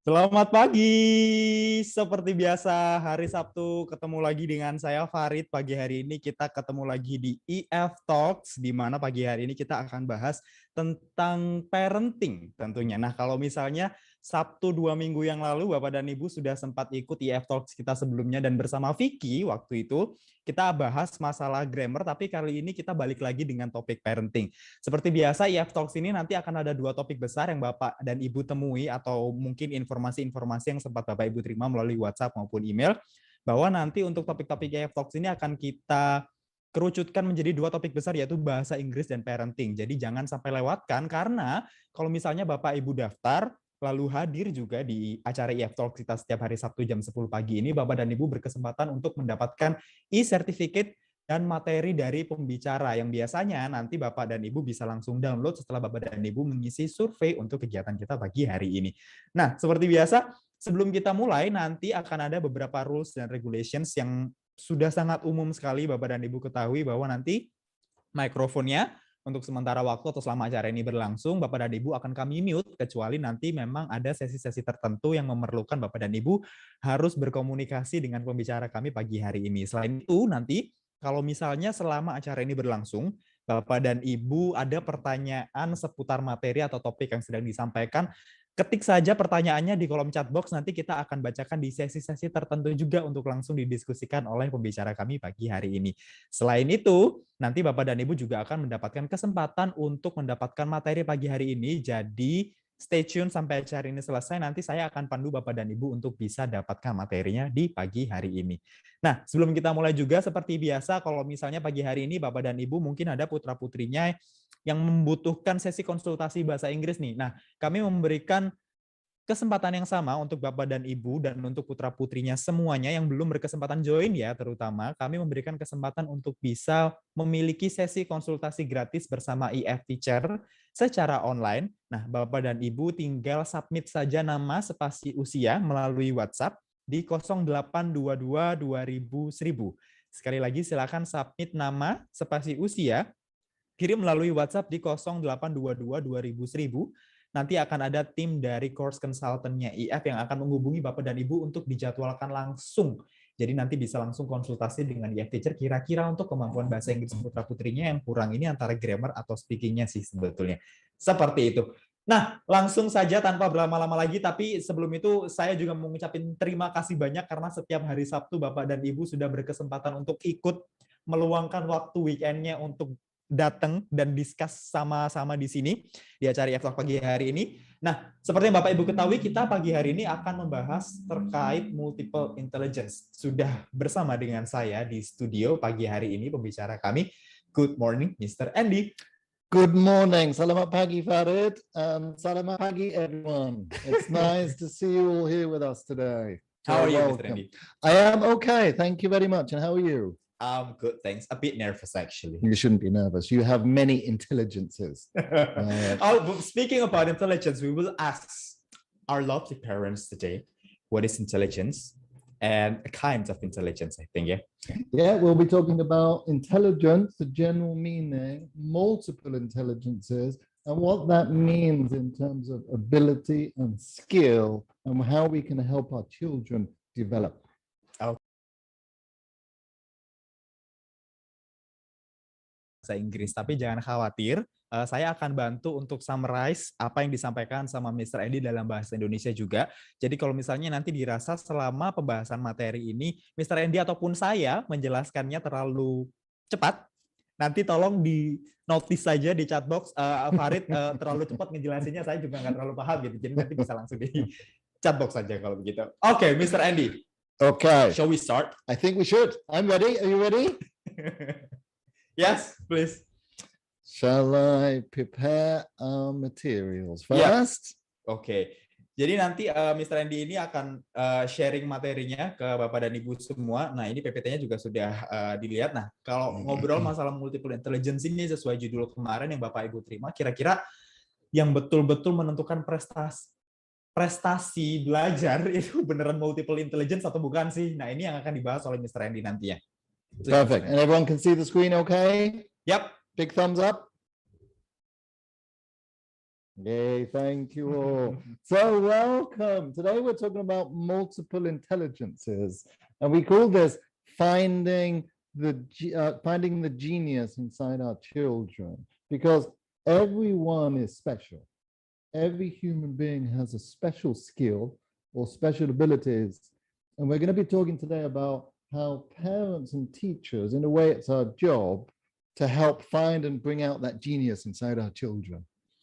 Selamat pagi. Seperti biasa, hari Sabtu ketemu lagi dengan saya Farid. Pagi hari ini kita ketemu lagi di EF Talks, di mana pagi hari ini kita akan bahas tentang parenting tentunya. Nah, kalau misalnya Sabtu 2 minggu yang lalu, Bapak dan Ibu sudah sempat ikut EF Talks kita sebelumnya dan bersama Vicky waktu itu, kita bahas masalah grammar, tapi kali ini kita balik lagi dengan topik parenting. Seperti biasa, IF Talks ini nanti akan ada 2 topik besar yang Bapak dan Ibu temui atau mungkin informasi-informasi yang sempat Bapak Ibu terima melalui WhatsApp maupun email, bahwa nanti untuk topik-topik IF Talks ini akan kita kerucutkan menjadi 2 topik besar, yaitu bahasa Inggris dan parenting. Jadi jangan sampai lewatkan, karena kalau misalnya Bapak Ibu daftar, lalu hadir juga di acara IF Talks kita setiap hari Sabtu jam 10 pagi ini, Bapak dan Ibu berkesempatan untuk mendapatkan e-certificate dan materi dari pembicara yang biasanya nanti Bapak dan Ibu bisa langsung download setelah Bapak dan Ibu mengisi survei untuk kegiatan kita pagi hari ini. Nah, seperti biasa, sebelum kita mulai, nanti akan ada beberapa rules dan regulations yang sudah sangat umum sekali Bapak dan Ibu ketahui, bahwa nanti mikrofonnya untuk sementara waktu atau selama acara ini berlangsung, Bapak dan Ibu akan kami mute, kecuali nanti memang ada sesi-sesi tertentu yang memerlukan Bapak dan Ibu harus berkomunikasi dengan pembicara kami pagi hari ini. Selain itu, nanti kalau misalnya selama acara ini berlangsung, Bapak dan Ibu ada pertanyaan seputar materi atau topik yang sedang disampaikan, ketik saja pertanyaannya di kolom chat box, nanti kita akan bacakan di sesi-sesi tertentu juga untuk langsung didiskusikan oleh pembicara kami pagi hari ini. Selain itu, nanti Bapak dan Ibu juga akan mendapatkan kesempatan untuk mendapatkan materi pagi hari ini, jadi stay tune sampai acara ini selesai, nanti saya akan pandu Bapak dan Ibu untuk bisa dapatkan materinya di pagi hari ini. Nah, sebelum kita mulai juga, seperti biasa, kalau misalnya pagi hari ini Bapak dan Ibu mungkin ada putra-putrinya yang membutuhkan sesi konsultasi bahasa Inggris nih. Nah, kami memberikan kesempatan yang sama untuk Bapak dan Ibu dan untuk putra-putrinya semuanya yang belum berkesempatan join ya, terutama kami memberikan kesempatan untuk bisa memiliki sesi konsultasi gratis bersama EF Teacher secara online. Nah, Bapak dan Ibu tinggal submit saja nama spasi usia melalui WhatsApp di 0822 2000 1000. Sekali lagi silakan submit nama spasi usia, kirim melalui WhatsApp di 0822 2000 1000. Nanti akan ada tim dari course consultant-nya IF yang akan menghubungi Bapak dan Ibu untuk dijadwalkan langsung. Jadi nanti bisa langsung konsultasi dengan IF Teacher kira-kira untuk kemampuan bahasa Inggris putra-putrinya yang kurang ini antara grammar atau speaking-nya sih sebetulnya. Seperti itu. Nah, langsung saja tanpa berlama-lama lagi, tapi sebelum itu saya juga mau ngucapin terima kasih banyak karena setiap hari Sabtu Bapak dan Ibu sudah berkesempatan untuk ikut meluangkan waktu weekend-nya untuk datang dan discuss sama-sama di sini di acara EF Talk pagi hari ini. Nah, seperti yang Bapak Ibu ketahui, kita pagi hari ini akan membahas terkait multiple intelligence. Sudah bersama dengan saya di studio pagi hari ini pembicara kami. Good morning, Mr. Andy. Good morning. Selamat pagi, Farid. Selamat pagi, everyone. It's nice to see you all here with us today. How are you, Mr. Andy? I am okay. Thank you very much. And how are you? I'm good, thanks. A bit nervous, actually. You shouldn't be nervous. You have many intelligences. Speaking about intelligence, we will ask our lovely parents today, what is intelligence and kinds of intelligence, I think, yeah? Yeah, we'll be talking about intelligence, the general meaning, multiple intelligences, and what that means in terms of ability and skill, and how we can help our children develop. Bahasa Inggris, tapi jangan khawatir, saya akan bantu untuk summarize apa yang disampaikan sama Mr. Andy dalam bahasa Indonesia juga. Jadi kalau misalnya nanti dirasa selama pembahasan materi ini Mr. Andy ataupun saya menjelaskannya terlalu cepat, nanti tolong di notice saja di chat box, Farid terlalu cepat ngejelasinnya, saya juga nggak terlalu paham gitu. Jadi nanti bisa langsung di chat box saja kalau begitu. Oke, Mr. Andy. Okay. Shall we start? I think we should. I'm ready. Are you ready? Yes, please. Shall I prepare our materials first? Yeah. Oke. Jadi nanti Mr. Andy ini akan sharing materinya ke Bapak dan Ibu semua. Nah, ini PPT-nya juga sudah dilihat. Nah, kalau ngobrol masalah multiple intelligence ini sesuai judul kemarin yang Bapak Ibu terima, kira-kira yang betul-betul menentukan prestasi belajar itu beneran multiple intelligence atau bukan sih? Nah, ini yang akan dibahas oleh Mr. Andy nantinya. Perfect. And everyone can see the screen okay? Yep. Big thumbs up. Yay, thank you all. So welcome. Today we're talking about multiple intelligences, and we call this finding the genius inside our children, because everyone is special. Every human being has a special skill or special abilities, and we're going to be talking today about how parents and teachers, in a way, it's our job to help find and bring out that genius inside our children.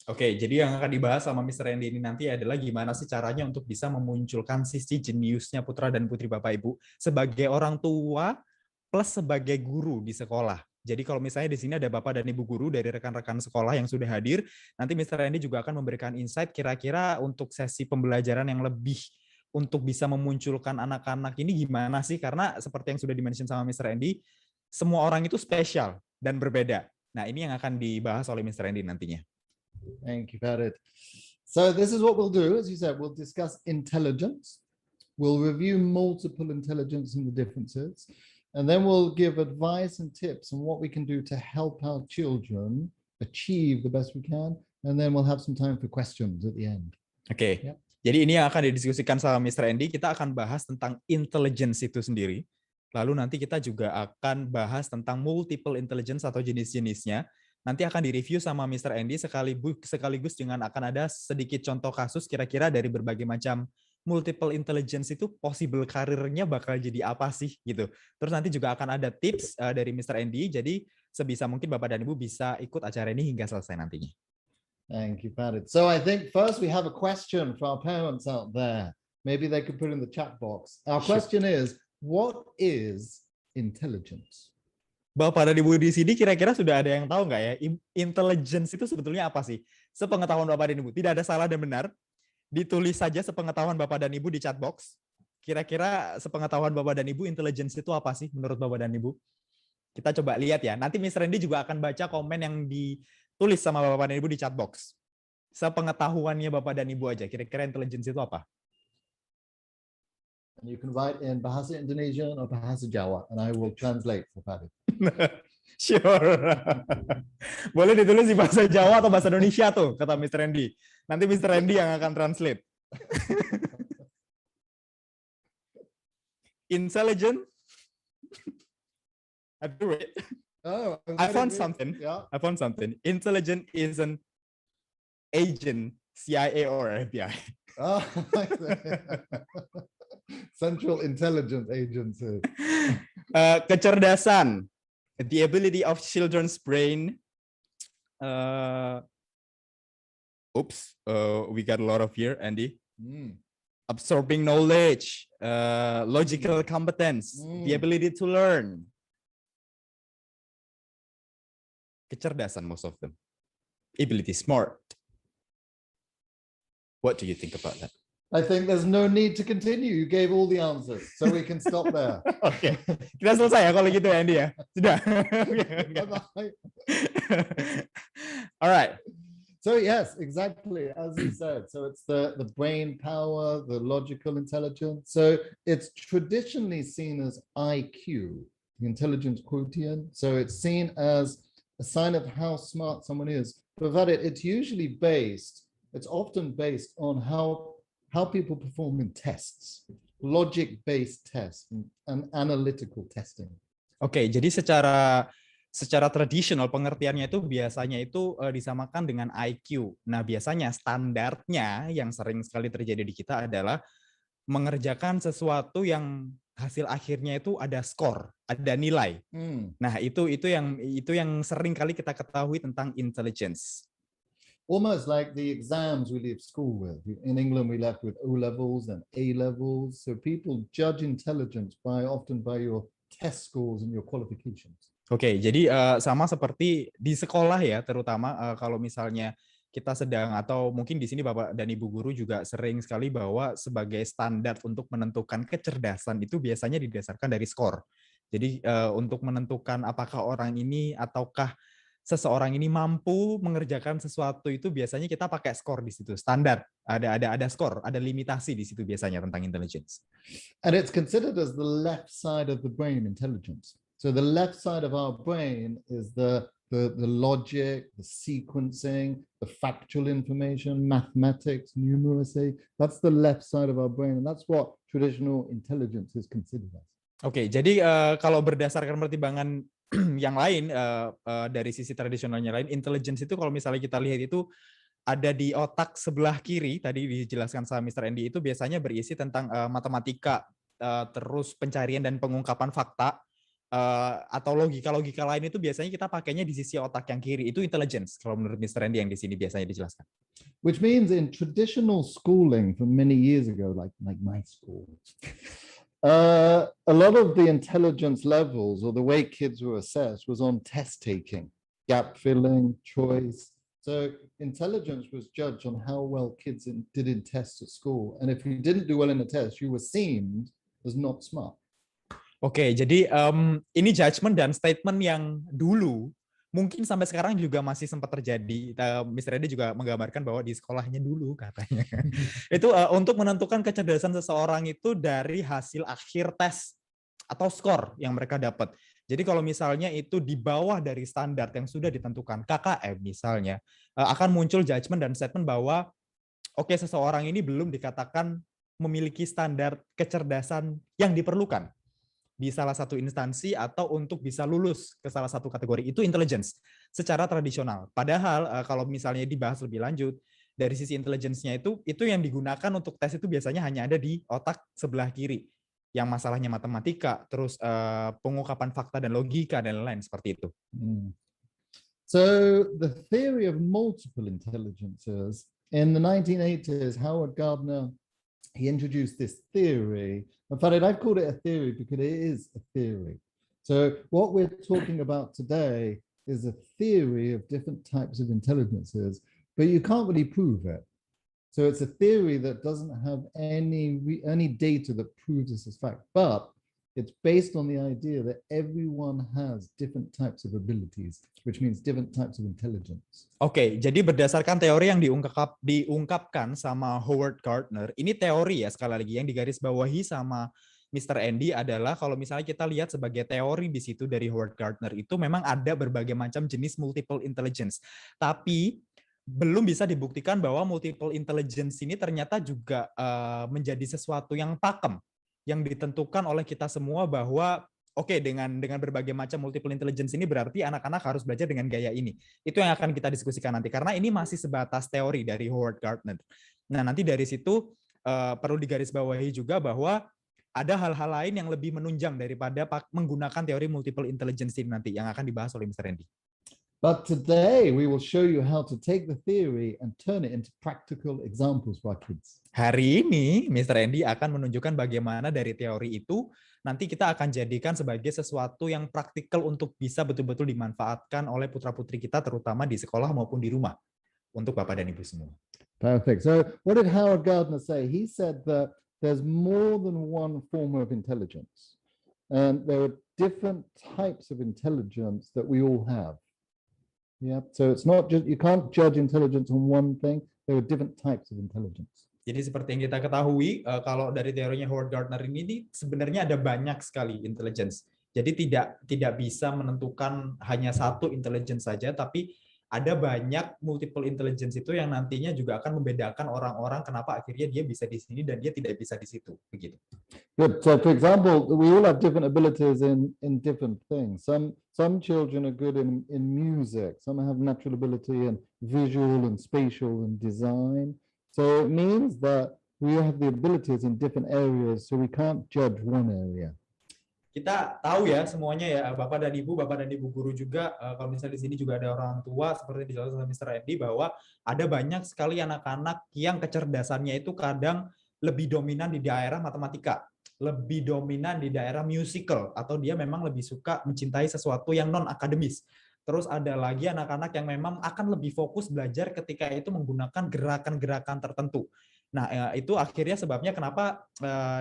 Oke, jadi yang akan dibahas sama Mr. Randy ini nanti adalah gimana sih caranya untuk bisa memunculkan sisi jeniusnya Putra dan Putri Bapak Ibu sebagai orang tua plus sebagai guru di sekolah. Jadi kalau misalnya di sini ada Bapak dan Ibu guru dari rekan-rekan sekolah yang sudah hadir, nanti Mr. Randy juga akan memberikan insight kira-kira untuk sesi pembelajaran yang lebih untuk bisa memunculkan anak-anak ini gimana sih? Karena seperti yang sudah dimention sama Mr. Randy, semua orang itu spesial dan berbeda. Nah, ini yang akan dibahas oleh Mr. Randy nantinya. Thank you, Farid. So this is what we'll do. As you said, we'll discuss intelligence. We'll review multiple intelligence and the differences. And then we'll give advice and tips on what we can do to help our children achieve the best we can. And then we'll have some time for questions at the end. Oke. Yeah. Jadi ini yang akan didiskusikan sama Mr. Andy. Kita akan bahas tentang intelligence itu sendiri. Lalu nanti kita juga akan bahas tentang multiple intelligence atau jenis-jenisnya. Nanti akan direview sama Mr. Andy sekaligus dengan akan ada sedikit contoh kasus kira-kira dari berbagai macam multiple intelligence itu possible karirnya bakal jadi apa sih gitu. Terus nanti juga akan ada tips dari Mr. Andy. Jadi sebisa mungkin Bapak dan Ibu bisa ikut acara ini hingga selesai nantinya. Thank you, Farid. So I think first we have a question for our parents out there. Maybe they could put in the chat box. Our question is, what is intelligence? Bapak dan Ibu di sini kira-kira sudah ada yang tahu nggak ya, intelligence itu sebetulnya apa sih? Sepengetahuan Bapak dan Ibu, tidak ada salah dan benar. Ditulis saja sepengetahuan Bapak dan Ibu di chat box. Kira-kira sepengetahuan Bapak dan Ibu, intelligence itu apa sih menurut Bapak dan Ibu? Kita coba lihat ya. Nanti Mr. Randy juga akan baca komen yang ditulis sama Bapak dan Ibu di chat box. Sepengetahuannya Bapak dan Ibu aja, kira-kira intelligence itu apa? And you can write in bahasa Indonesian or bahasa Jawa, and I will translate for Farid. Sure. Boleh ditulis di bahasa Jawa atau bahasa Indonesia tuh, kata Mr. Randy. Nanti Mr. Randy yang akan translate. Intelligent. I do it. Oh, I found something. Yeah. I found something. Intelligent is an agent, CIA or FBI. Oh, Central Intelligence Agency. Kecerdasan, the ability of children's brain. We got a lot of here, Andy. Absorbing knowledge, logical competence, the ability to learn. Kecerdasan, most of them. Ability, smart. What do you think about that? I think there's no need to continue. You gave all the answers, so we can stop there. Oke, kita selesai ya kalau gitu ya, Andy ya. Sudah. Bye-bye. All right. So yes, exactly as you said. So it's the brain power, the logical intelligence. So it's traditionally seen as IQ, the intelligence quotient. So it's seen as a sign of how smart someone is. But that it's usually based. It's often based on how people perform in tests, logic-based tests, and analytical testing. Oke, jadi secara tradisional pengertiannya itu biasanya itu disamakan dengan IQ. Nah, biasanya standarnya yang sering sekali terjadi di kita adalah mengerjakan sesuatu yang hasil akhirnya itu ada skor, ada nilai. Nah, itu yang sering kali kita ketahui tentang intelligence. Almost like the exams we leave school with. In England, we left with O levels and A levels. So people judge intelligence often by your test scores and your qualifications. Oke, jadi sama seperti di sekolah ya, terutama kalau misalnya kita sedang atau mungkin di sini Bapak dan Ibu guru juga sering sekali bahwa sebagai standar untuk menentukan kecerdasan itu biasanya didasarkan dari skor. Jadi untuk menentukan apakah orang ini ataukah seseorang ini mampu mengerjakan sesuatu itu biasanya kita pakai skor di situ, standar. Ada skor, ada limitasi di situ biasanya tentang intelligence. And it's considered as the left side of the brain intelligence. So the left side of our brain is the the logic, the sequencing, the factual information, mathematics, numeracy. That's the left side of our brain, and that's what traditional intelligence is considered as. Oke, jadi kalau berdasarkan pertimbangan yang lain dari sisi tradisionalnya lain, intelligence itu kalau misalnya kita lihat itu ada di otak sebelah kiri, tadi dijelaskan sama Mr. Andy, itu biasanya berisi tentang matematika, terus pencarian dan pengungkapan fakta, atau logika-logika lain itu biasanya kita pakainya di sisi otak yang kiri. Itu intelligence, kalau menurut Mr. Andy yang di sini biasanya dijelaskan. Which means in traditional schooling from many years ago, like my school, a lot of the intelligence levels or the way kids were assessed was on test taking, gap filling, choice. So intelligence was judged on how well kids did in tests at school. And if you didn't do well in the test, you were seen as not smart. Oke, jadi ini judgment dan statement yang dulu mungkin sampai sekarang juga masih sempat terjadi. Mr. Edi juga menggambarkan bahwa di sekolahnya dulu katanya itu untuk menentukan kecerdasan seseorang itu dari hasil akhir tes atau skor yang mereka dapat. Jadi kalau misalnya itu di bawah dari standar yang sudah ditentukan KKM misalnya, akan muncul judgment dan statement bahwa oke, seseorang ini belum dikatakan memiliki standar kecerdasan yang diperlukan di salah satu instansi atau untuk bisa lulus ke salah satu kategori. Itu intelligence secara tradisional. Padahal kalau misalnya dibahas lebih lanjut dari sisi intelligence-nya itu yang digunakan untuk tes itu biasanya hanya ada di otak sebelah kiri yang masalahnya matematika, terus pengungkapan fakta dan logika dan lain-lain seperti itu. So the theory of multiple intelligences in the 1980s, Howard Gardner, he introduced this theory. In fact, I've called it a theory because it is a theory. So what we're talking about today is a theory of different types of intelligences, but you can't really prove it. So it's a theory that doesn't have any data that proves this as fact, but it's based on the idea that everyone has different types of abilities, which means different types of intelligence. Oke, jadi berdasarkan teori yang diungkapkan sama Howard Gardner, ini teori ya sekali lagi yang digarisbawahi sama Mr. Andy adalah kalau misalnya kita lihat sebagai teori di situ dari Howard Gardner itu memang ada berbagai macam jenis multiple intelligence. Tapi belum bisa dibuktikan bahwa multiple intelligence ini ternyata juga menjadi sesuatu yang pakem, yang ditentukan oleh kita semua bahwa oke, dengan berbagai macam multiple intelligence ini berarti anak-anak harus belajar dengan gaya ini. Itu yang akan kita diskusikan nanti karena ini masih sebatas teori dari Howard Gardner. Nah, nanti dari situ perlu digarisbawahi juga bahwa ada hal-hal lain yang lebih menunjang daripada menggunakan teori multiple intelligence ini nanti yang akan dibahas oleh Mr. Andy. But today we will show you how to take the theory and turn it into practical examples for our kids. Hari ini Mr. Andy akan menunjukkan bagaimana dari teori itu nanti kita akan jadikan sebagai sesuatu yang praktikal untuk bisa betul-betul dimanfaatkan oleh putra-putri kita terutama di sekolah maupun di rumah untuk Bapak dan Ibu semua. Perfect. So what did Howard Gardner say? He said that there's more than one form of intelligence, and there are different types of intelligence that we all have. Yeah, so it's not just, you can't judge intelligence on one thing. There are different types of intelligence. Jadi seperti yang kita ketahui, kalau dari teorinya Howard Gardner ini sebenarnya ada banyak sekali intelligence. Jadi tidak bisa menentukan hanya satu intelligence saja, tapi ada banyak multiple intelligence itu yang nantinya juga akan membedakan orang-orang kenapa akhirnya dia bisa di sini dan dia tidak bisa di situ, begitu. Good. So, for example, we all have different abilities in different things. Some children are good in music. Some have natural ability in visual and spatial and design. So it means that we have the abilities in different areas, so we can't judge one area. Kita tahu ya semuanya ya, Bapak dan Ibu guru juga, kalau misalnya di sini juga ada orang tua seperti dijelaskan oleh Mr. Andy bahwa ada banyak sekali anak-anak yang kecerdasannya itu kadang lebih dominan di daerah matematika, lebih dominan di daerah musical, atau dia memang lebih suka mencintai sesuatu yang non-akademis. Terus ada lagi anak-anak yang memang akan lebih fokus belajar ketika itu menggunakan gerakan-gerakan tertentu. Nah, itu akhirnya sebabnya kenapa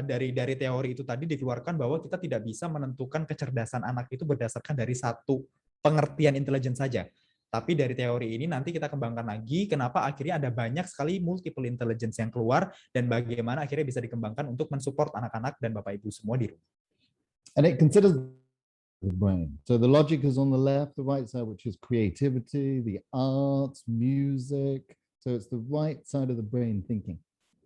dari teori itu tadi dikeluarkan bahwa kita tidak bisa menentukan kecerdasan anak itu berdasarkan dari satu pengertian intelijen saja. Tapi dari teori ini nanti kita kembangkan lagi kenapa akhirnya ada banyak sekali multiple intelligence yang keluar dan bagaimana akhirnya bisa dikembangkan untuk mensupport anak-anak dan Bapak Ibu semua di rumah. And it considers the brain. So the logic is on the left, the right side, which is creativity, the arts, music. So it's the right side of the brain thinking.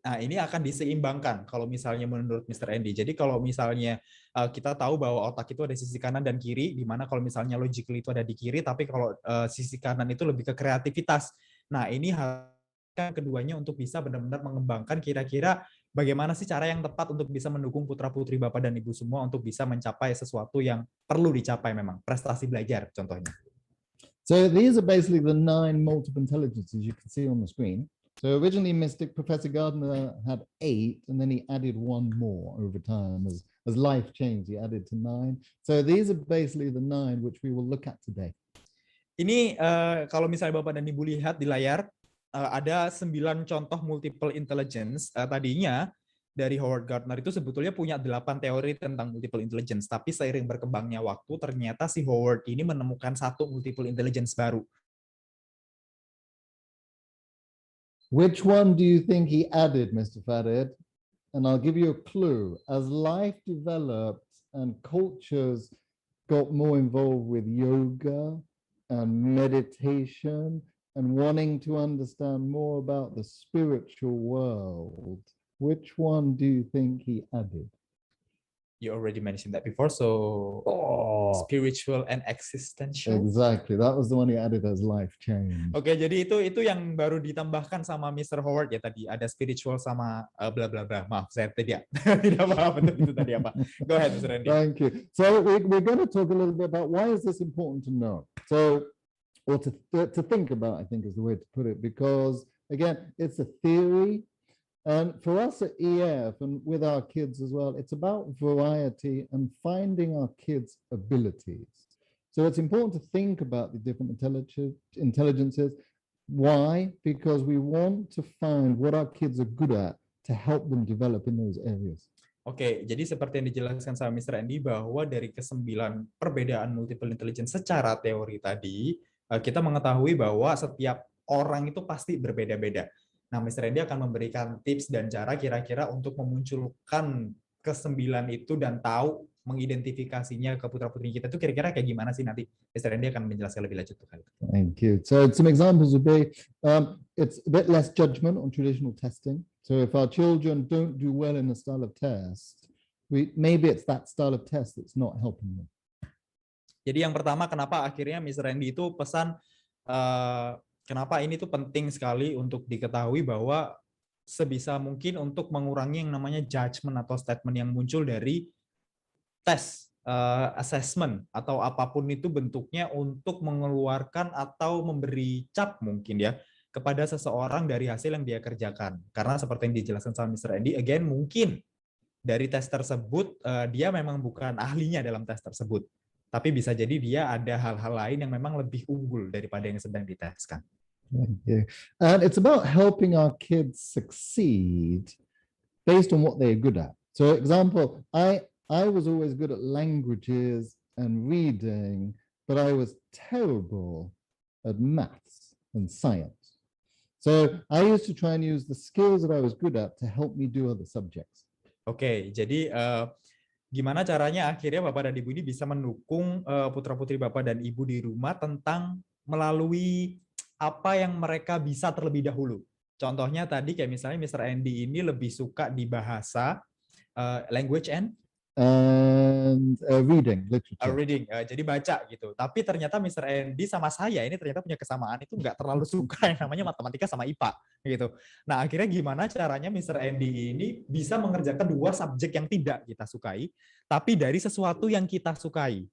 Nah, ini akan diseimbangkan kalau misalnya menurut Mr. Andy. Jadi kalau misalnya kita tahu bahwa otak itu ada sisi kanan dan kiri, di mana kalau misalnya logical itu ada di kiri, tapi kalau sisi kanan itu lebih ke kreativitas. Nah, ini kan keduanya untuk bisa benar-benar mengembangkan kira-kira bagaimana sih cara yang tepat untuk bisa mendukung putra-putri Bapak dan Ibu semua untuk bisa mencapai sesuatu yang perlu dicapai memang. Prestasi belajar contohnya. So these are basically the 9 multiple intelligences you can see on the screen. So originally, Professor Gardner had 8, and then he added 1 more over time as life changed. He added to 9. So these are basically the 9 which we will look at today. Ini kalau misalnya Bapak dan Ibu lihat di layar, ada 9 contoh multiple intelligence. Tadinya dari Howard Gardner itu sebetulnya punya 8 teori tentang multiple intelligence, tapi seiring berkembangnya waktu, ternyata si Howard ini menemukan 1 multiple intelligence baru. Which one do you think he added, Mr. Farid? And I'll give you a clue. As life developed and cultures got more involved with yoga and meditation and wanting to understand more about the spiritual world, which one do you think he added? You already mentioned that before, so spiritual and existential. Exactly, that was the one he added as life change. Oke, jadi itu yang baru ditambahkan sama Mr. Howard ya tadi. Ada spiritual sama bla bla bla. Maaf, saya tidak paham betul itu tadi apa. Go ahead, Mr. Randy. Thank you. So we're going to talk a little bit about why is this important to know. So, or to think about, I think is the way to put it, because again, it's a theory. And for us at EF and with our kids as well, it's about variety and finding our kids' abilities. So it's important to think about the different intelligences. Why? Because we want to find what our kids are good at to help them develop in those areas. Oke, jadi seperti yang dijelaskan sama Mr. Andy bahwa dari ke-9 perbedaan multiple intelligence secara teori tadi, kita mengetahui bahwa setiap orang itu pasti berbeda-beda. Nah, Mr. Andy akan memberikan tips dan cara kira-kira untuk memunculkan ke-9 itu dan tahu mengidentifikasinya ke putra-putri kita itu kira-kira kayak gimana sih nanti. Mr. Andy akan menjelaskan lebih lanjut. Thank you. So some examples would be, it's a bit less judgment on traditional testing. So if our children don't do well in a style of test, maybe it's that style of test that's not helping them. Jadi yang pertama, kenapa akhirnya Mr. Andy itu pesan kenapa ini tuh penting sekali untuk diketahui bahwa sebisa mungkin untuk mengurangi yang namanya judgment atau statement yang muncul dari tes, assessment, atau apapun itu bentuknya untuk mengeluarkan atau memberi cap mungkin ya kepada seseorang dari hasil yang dia kerjakan. Karena seperti yang dijelaskan sama Mr. Andy, again mungkin dari tes tersebut dia memang bukan ahlinya dalam tes tersebut. Tapi bisa jadi dia ada hal-hal lain yang memang lebih unggul daripada yang sedang diteskan. Thank you. And it's about helping our kids succeed based on what they're good at. So example, I was always good at languages and reading, but I was terrible at maths and science. So I used to try and use the skills that I was good at to help me do other subjects. Oke, jadi gimana caranya akhirnya Bapak dan Ibu ini bisa mendukung putra-putri Bapak dan Ibu di rumah tentang melalui apa yang mereka bisa terlebih dahulu. Contohnya tadi kayak misalnya Mr. Andy ini lebih suka di bahasa language and reading, literature. Reading, jadi baca gitu. Tapi ternyata Mr. Andy sama saya ini ternyata punya kesamaan, itu nggak terlalu suka yang namanya matematika sama IPA gitu. Nah akhirnya gimana caranya Mr. Andy ini bisa mengerjakan 2 subjek yang tidak kita sukai, tapi dari sesuatu yang kita sukai.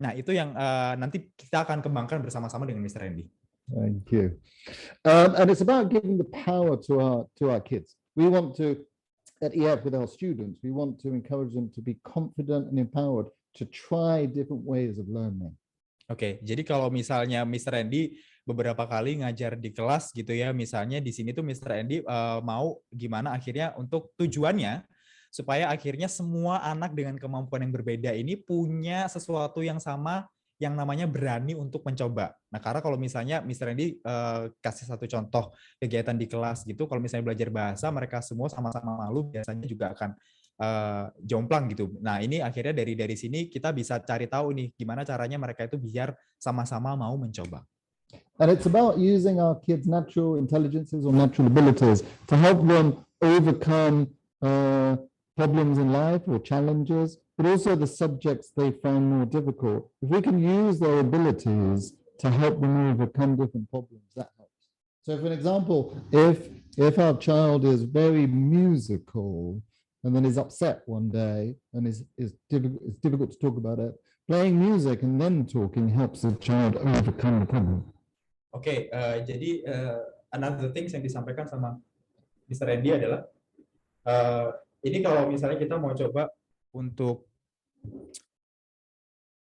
Nah itu yang nanti kita akan kembangkan bersama-sama dengan Mr. Andy. Thank you. And it's about giving the power to our kids. We want to, at EF with our students, we want to encourage them to be confident and empowered to try different ways of learning. Oke, jadi kalau misalnya Mr. Andy beberapa kali ngajar di kelas gitu ya, misalnya di sini tuh Mr. Andy mau gimana akhirnya untuk tujuannya supaya akhirnya semua anak dengan kemampuan yang berbeda ini punya sesuatu yang sama yang namanya berani untuk mencoba. Nah, karena kalau misalnya Mr. Andy kasih satu contoh kegiatan di kelas gitu, kalau misalnya belajar bahasa, mereka semua sama-sama malu, biasanya juga akan jomplang gitu. Nah, ini akhirnya dari sini kita bisa cari tahu nih gimana caranya mereka itu biar sama-sama mau mencoba. And it's about using our kids' natural intelligences or natural abilities to help them overcome problems in life or challenges, but also the subjects they find more difficult. If we can use their abilities to help them overcome different problems, that helps. So for an example, if our child is very musical and then is upset one day and it's difficult to talk about it, playing music and then talking helps the child overcome the problem. Oke, jadi another things yang disampaikan sama Mr. Andy adalah ini kalau misalnya kita mau coba untuk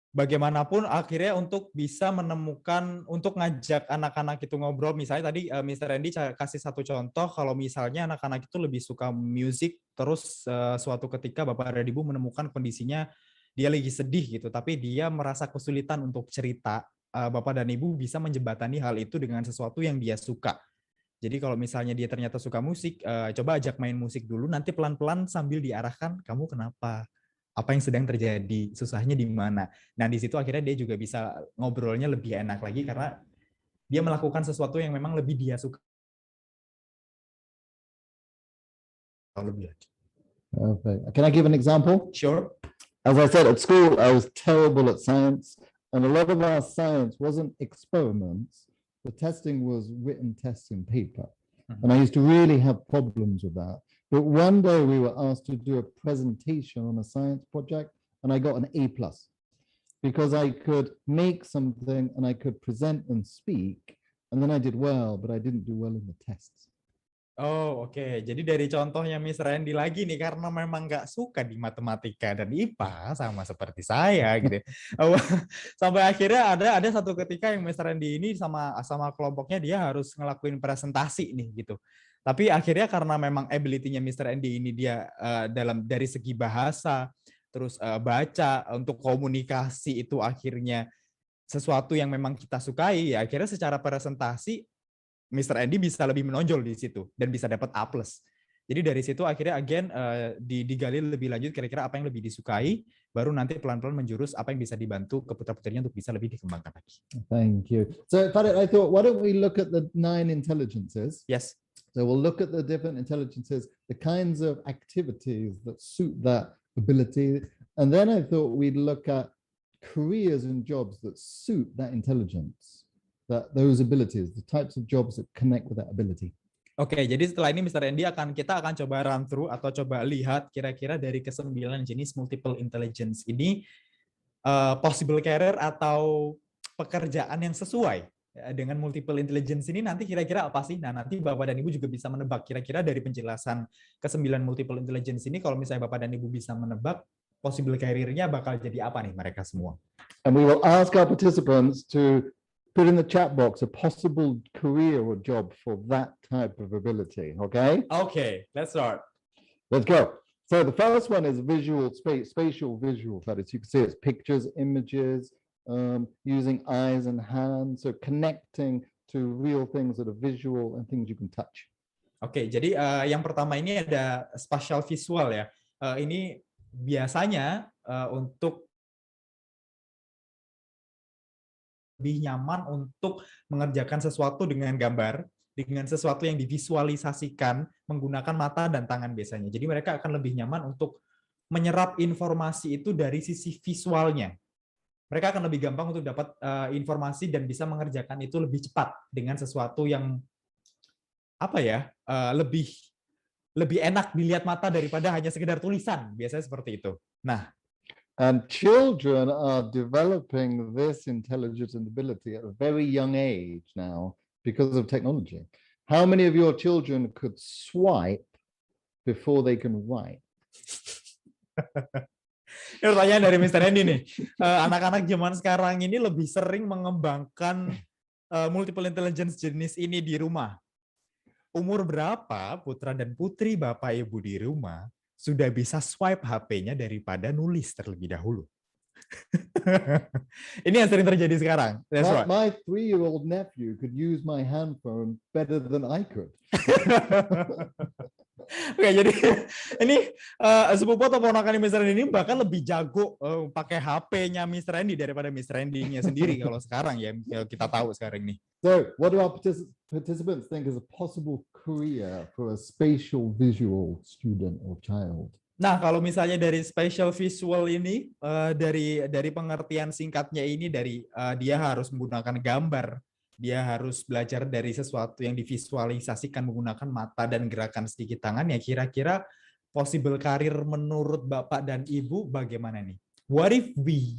bagaimanapun akhirnya untuk bisa menemukan, untuk ngajak anak-anak itu ngobrol, misalnya tadi Mr. Andy kasih satu contoh, kalau misalnya anak-anak itu lebih suka musik, terus suatu ketika Bapak dan Ibu menemukan kondisinya dia lagi sedih gitu, tapi dia merasa kesulitan untuk cerita, Bapak dan Ibu bisa menjembatani hal itu dengan sesuatu yang dia suka. Jadi kalau misalnya dia ternyata suka musik, coba ajak main musik dulu, nanti pelan-pelan sambil diarahkan, kamu kenapa? Apa yang sedang terjadi, susahnya di mana. Nah, di situ akhirnya dia juga bisa ngobrolnya lebih enak lagi karena dia melakukan sesuatu yang memang lebih dia suka. Okay. Can I give an example? Sure. As I said, at school, I was terrible at science, and a lot of our science wasn't experiments. The testing was written tests in paper. And I used to really have problems with that. But one day we were asked to do a presentation on a science project, and I got an A+, because I could make something and I could present and speak, and then I did well, but I didn't do well in the tests. Oh, oke. Jadi dari contohnya Miss Randy lagi nih, karena memang nggak suka di matematika dan IPA, sama seperti saya gitu. Sampai akhirnya ada satu ketika yang Miss Randy ini sama kelompoknya dia harus ngelakuin presentasi nih gitu. Tapi akhirnya karena memang ability-nya Mr. Andy ini dia dari segi bahasa, terus baca, untuk komunikasi itu akhirnya sesuatu yang memang kita sukai, ya akhirnya secara presentasi Mr. Andy bisa lebih menonjol di situ dan bisa dapat A+. Jadi dari situ akhirnya digali lebih lanjut kira-kira apa yang lebih disukai, baru nanti pelan-pelan menjurus apa yang bisa dibantu ke putra-putrinya untuk bisa lebih dikembangkan lagi. Thank you. So, Farid, I thought, why don't we look at the 9 intelligences? Yes. So we'll look at the different intelligences, the kinds of activities that suit that ability. And then I thought we'd look at careers and jobs that suit that intelligence. Those abilities, the types of jobs that connect with that ability. Oke, jadi setelah ini Mr. Andy kita akan coba run through atau coba lihat kira-kira dari ke-9 jenis multiple intelligence ini possible career atau pekerjaan yang sesuai dengan multiple intelligence ini nanti kira-kira apa sih? Nah, nanti Bapak dan Ibu juga bisa menebak kira-kira dari penjelasan ke-9 multiple intelligence ini, kalau misalnya Bapak dan Ibu bisa menebak possible career-nya bakal jadi apa nih mereka semua. And we will ask our participants to put in the chat box a possible career or job for that type of ability, okay? Okay, let's start. Let's go. So the first one is visual, spatial visual. That is, you can see it's pictures, images, using eyes and hands, so connecting to real things that are visual and things you can touch. Oke, jadi yang pertama ini ada spatial visual ya. Ini biasanya untuk lebih nyaman untuk mengerjakan sesuatu dengan gambar, dengan sesuatu yang divisualisasikan menggunakan mata dan tangan biasanya. Jadi mereka akan lebih nyaman untuk menyerap informasi itu dari sisi visualnya. Mereka akan lebih gampang untuk dapat informasi dan bisa mengerjakan itu lebih cepat dengan sesuatu yang lebih enak dilihat mata daripada hanya sekedar tulisan. Biasanya seperti itu. Nah, and children are developing this intelligence and ability at a very young age now because of technology. How many of your children could swipe before they can write? Ini pertanyaan dari Mr. Andy nih. Anak-anak zaman sekarang ini lebih sering mengembangkan multiple intelligence jenis ini di rumah. Umur berapa Putra dan Putri Bapak Ibu di rumah sudah bisa swipe HP-nya daripada nulis terlebih dahulu? Ini yang sering terjadi sekarang. My 3-year-old nephew could use my handphone better than I could. Oke, jadi ini sepupu atau ponakan Mr. Randy ini bahkan lebih jago pakai HP-nya Mr. Randy daripada Mr. Randy-nya sendiri kalau sekarang ya, kita tahu sekarang nih. So, what do our participants think is a possible career for a spatial visual student or child? Nah, kalau misalnya dari spatial visual ini, dari pengertian singkatnya ini, dia harus menggunakan gambar, dia harus belajar dari sesuatu yang divisualisasikan menggunakan mata dan gerakan sedikit tangan, ya kira-kira possible karir menurut Bapak dan Ibu bagaimana nih? What if we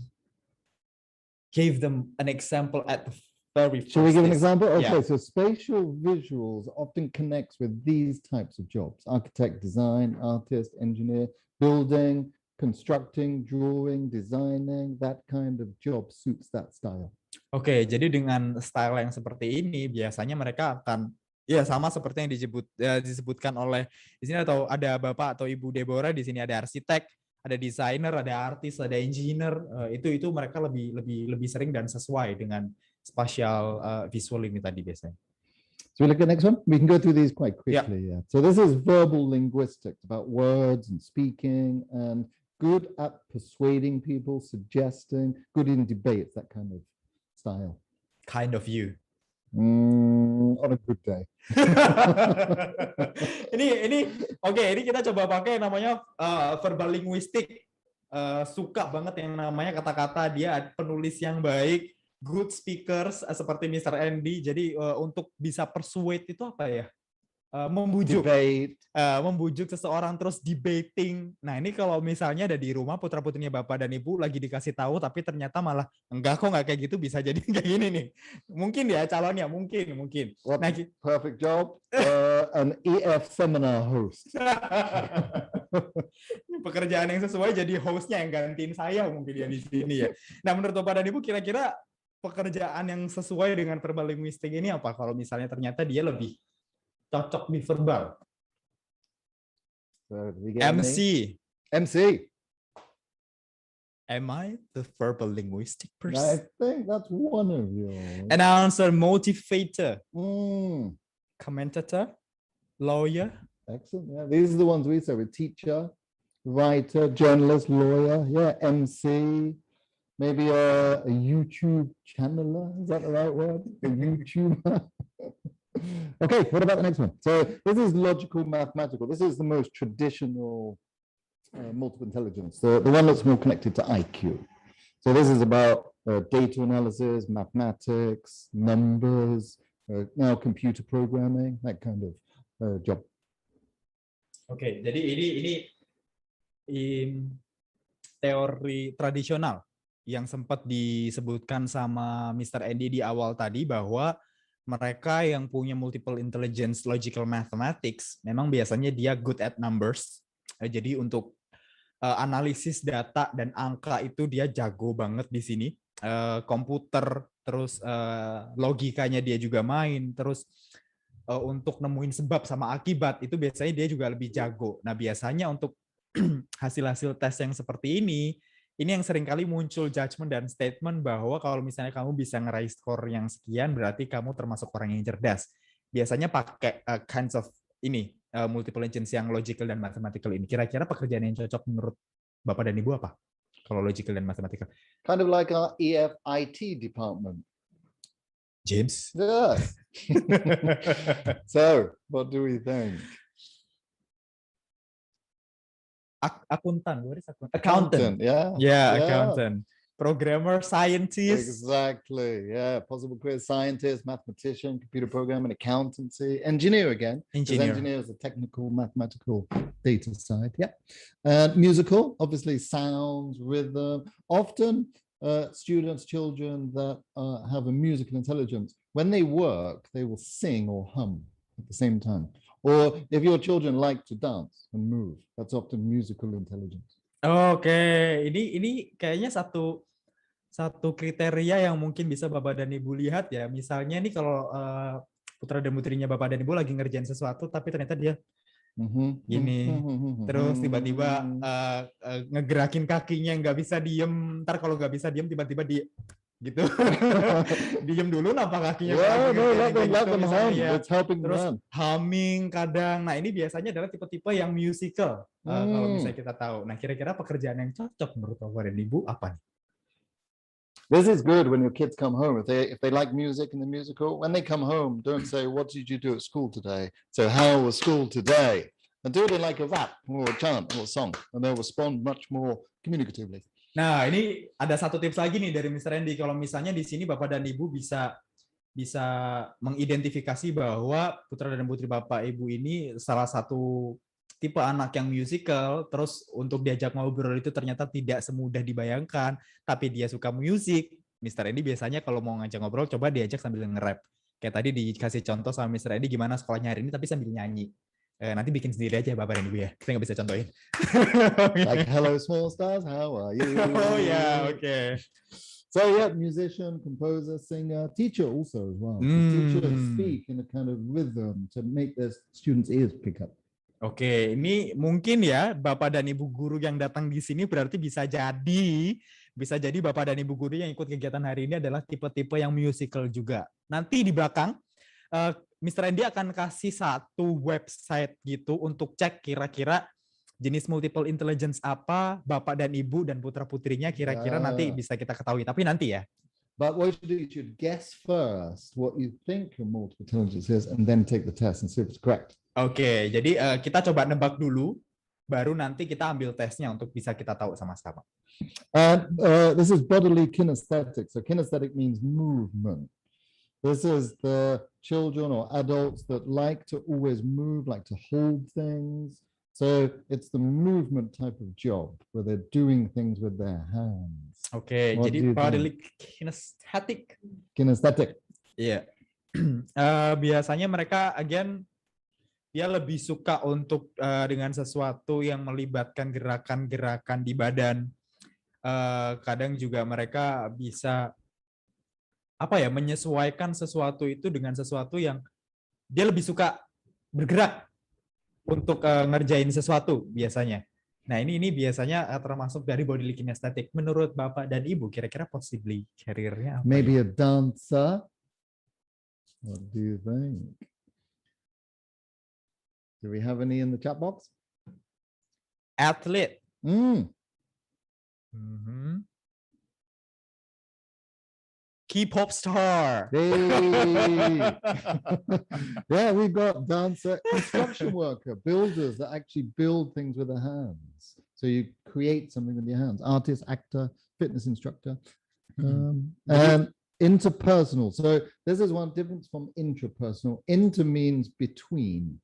gave them an example at the very first? Shall we give an example? Okay, Yeah. so spatial visuals often connects with these types of jobs: architect, design, artist, engineer, building, constructing, drawing, designing. That kind of job suits that style. Oke, jadi dengan style yang seperti ini biasanya mereka akan ya sama seperti yang disebutkan oleh di sini, atau ada Bapak atau Ibu Deborah di sini, ada arsitek, ada desainer, ada artis, ada engineer. Itu mereka lebih sering dan sesuai dengan spatial visual ini tadi biasanya. So we look at the next one. We can go through these quite quickly. Yeah. So this is verbal linguistics, about words and speaking, and good at persuading people, suggesting, good in debates, that kind of style. Kind of you. On a good day. ini kita coba pakai namanya verbal linguistik. Suka banget yang namanya kata-kata, dia penulis yang baik, good speakers seperti Mr. Andy. Jadi untuk bisa persuade itu apa ya? Membujuk. Debate. Membujuk seseorang, terus debating. Nah, ini kalau misalnya ada di rumah putra putrinya Bapak dan Ibu lagi dikasih tahu tapi ternyata malah enggak kok, nggak kayak gitu, bisa jadi kayak gini nih. Mungkin ya calonnya, mungkin. What Nah, perfect job? An EF seminar host. Pekerjaan yang sesuai, jadi hostnya yang gantiin saya mungkin ya di sini ya. Nah, menurut Bapak dan Ibu kira-kira pekerjaan yang sesuai dengan verbal linguistik ini apa kalau misalnya ternyata dia lebih cocok di verbal? So MC. MC. Am I the verbal linguistic person? I think that's one of yours. Announcer, motivator, Mm. commentator, lawyer. Excellent. Yeah, these are the ones we say: with teacher, writer, journalist, lawyer. Yeah, MC. Maybe a YouTube channeler. Is that the right word? A YouTuber. Okay, what about the next one? So this is logical mathematical. This is the most traditional multiple intelligence, the one that's more connected to IQ. So this is about data analysis, mathematics, numbers, now computer programming, that kind of job. Oke, jadi ini teori tradisional yang sempat disebutkan sama Mr. Andy di awal tadi, bahwa mereka yang punya multiple intelligence logical mathematics memang biasanya dia good at numbers. Jadi untuk analisis data dan angka itu dia jago banget di sini. Komputer, terus logikanya dia juga main, terus untuk nemuin sebab sama akibat itu biasanya dia juga lebih jago. Nah, biasanya untuk hasil-hasil tes yang seperti ini yang seringkali muncul judgement dan statement bahwa kalau misalnya kamu bisa ngeraih skor yang sekian, berarti kamu termasuk orang yang cerdas. Biasanya pakai kinds of ini, multiple intelligence yang logical dan mathematical ini. Kira-kira pekerjaan yang cocok menurut Bapak dan Ibu apa? Kalau logical dan mathematical. Kind of like our EFIT department. James? Yes. So, what do we think? Akuntan, what is akuntan? Accountant, yeah. Yeah, accountant. Programmer, scientist. Exactly, yeah. Possible career: scientist, mathematician, computer programming, accountancy, engineer again. Engineer is a technical, mathematical data side, yeah. Musical, obviously sounds, rhythm. Often students, children that have a musical intelligence, when they work, they will sing or hum at the same time. Or if your children like to dance and move, that's often musical intelligence. Oke, ini kayaknya satu kriteria yang mungkin bisa Bapak dan Ibu lihat ya. Misalnya nih kalau putra dan putrinya Bapak dan Ibu lagi ngerjain sesuatu, tapi ternyata dia gini, terus tiba-tiba ngegerakin kakinya nggak bisa diem. Ntar kalau nggak bisa diem, tiba-tiba dia gitu. Diem dulu, nampak kakinya Yeah, no, kayak let gitu them misalnya hum. ya. It's helping Terus them. humming kadang. Nah ini biasanya adalah tipe-tipe yang musical. Kalau misalnya kita tahu. Nah kira-kira pekerjaan yang cocok menurut Bapak dan Ibu apa nih? This is good when your kids come home. If they like music and the musical, when they come home, don't say, "What did you do at school today?" So, "How was school today?" And do it in like a rap or a chant or a song, and they'll respond much more communicatively. Nah ini ada satu tips lagi nih dari Mr. Andy. Kalau misalnya di sini Bapak dan Ibu bisa mengidentifikasi bahwa putra dan putri Bapak Ibu ini salah satu tipe anak yang musical, terus untuk diajak ngobrol itu ternyata tidak semudah dibayangkan, tapi dia suka musik. Mr. Andy biasanya kalau mau ngajak ngobrol, coba diajak sambil nge-rap. Kayak tadi dikasih contoh sama Mr. Andy gimana sekolahnya hari ini, tapi sambil nyanyi. Nanti bikin sendiri aja Bapak dan Ibu ya. Saya nggak bisa contohin. Like, "Hello, small stars, how are you?" Oh ya, oke. So yeah, musician, composer, singer, teacher also as well. Teachers speak in a kind of rhythm to make their students' ears pick up. Oke, ini mungkin ya Bapak dan Ibu guru yang datang di sini berarti bisa jadi Bapak dan Ibu guru yang ikut kegiatan hari ini adalah tipe-tipe yang musical juga. Nanti di belakang Mr. Andy akan kasih satu website gitu untuk cek kira-kira jenis multiple intelligence apa Bapak dan Ibu dan putra-putrinya kira-kira nanti bisa kita ketahui. Tapi nanti ya. But what you should do, you should guess first what you think your multiple intelligence is, and then take the test and see if it's correct. Oke, jadi kita coba nebak dulu, baru nanti kita ambil tesnya untuk bisa kita tahu sama-sama. This is bodily kinesthetic. So kinesthetic means movement. This is the children or adults that like to always move, like to hold things. So it's the movement type of job where they're doing things with their hands. Oke, jadi bodily kinesthetic. Kinesthetic. Iya. Biasanya mereka dia lebih suka untuk dengan sesuatu yang melibatkan gerakan-gerakan di badan. Kadang juga mereka bisa menyesuaikan sesuatu itu dengan sesuatu yang dia lebih suka bergerak untuk ngerjain sesuatu biasanya. Nah ini biasanya termasuk dari bodily kinesthetic. Menurut Bapak dan Ibu kira-kira possibly career-nya apa? Maybe a dancer. What do you think? Do we have any in the chat box? Athlete. K-pop star. Hey. Yeah, we've got dancer, construction worker, builders that actually build things with their hands. So you create something with your hands. Artist, actor, fitness instructor, and interpersonal. So this is one difference from intrapersonal. Inter means between.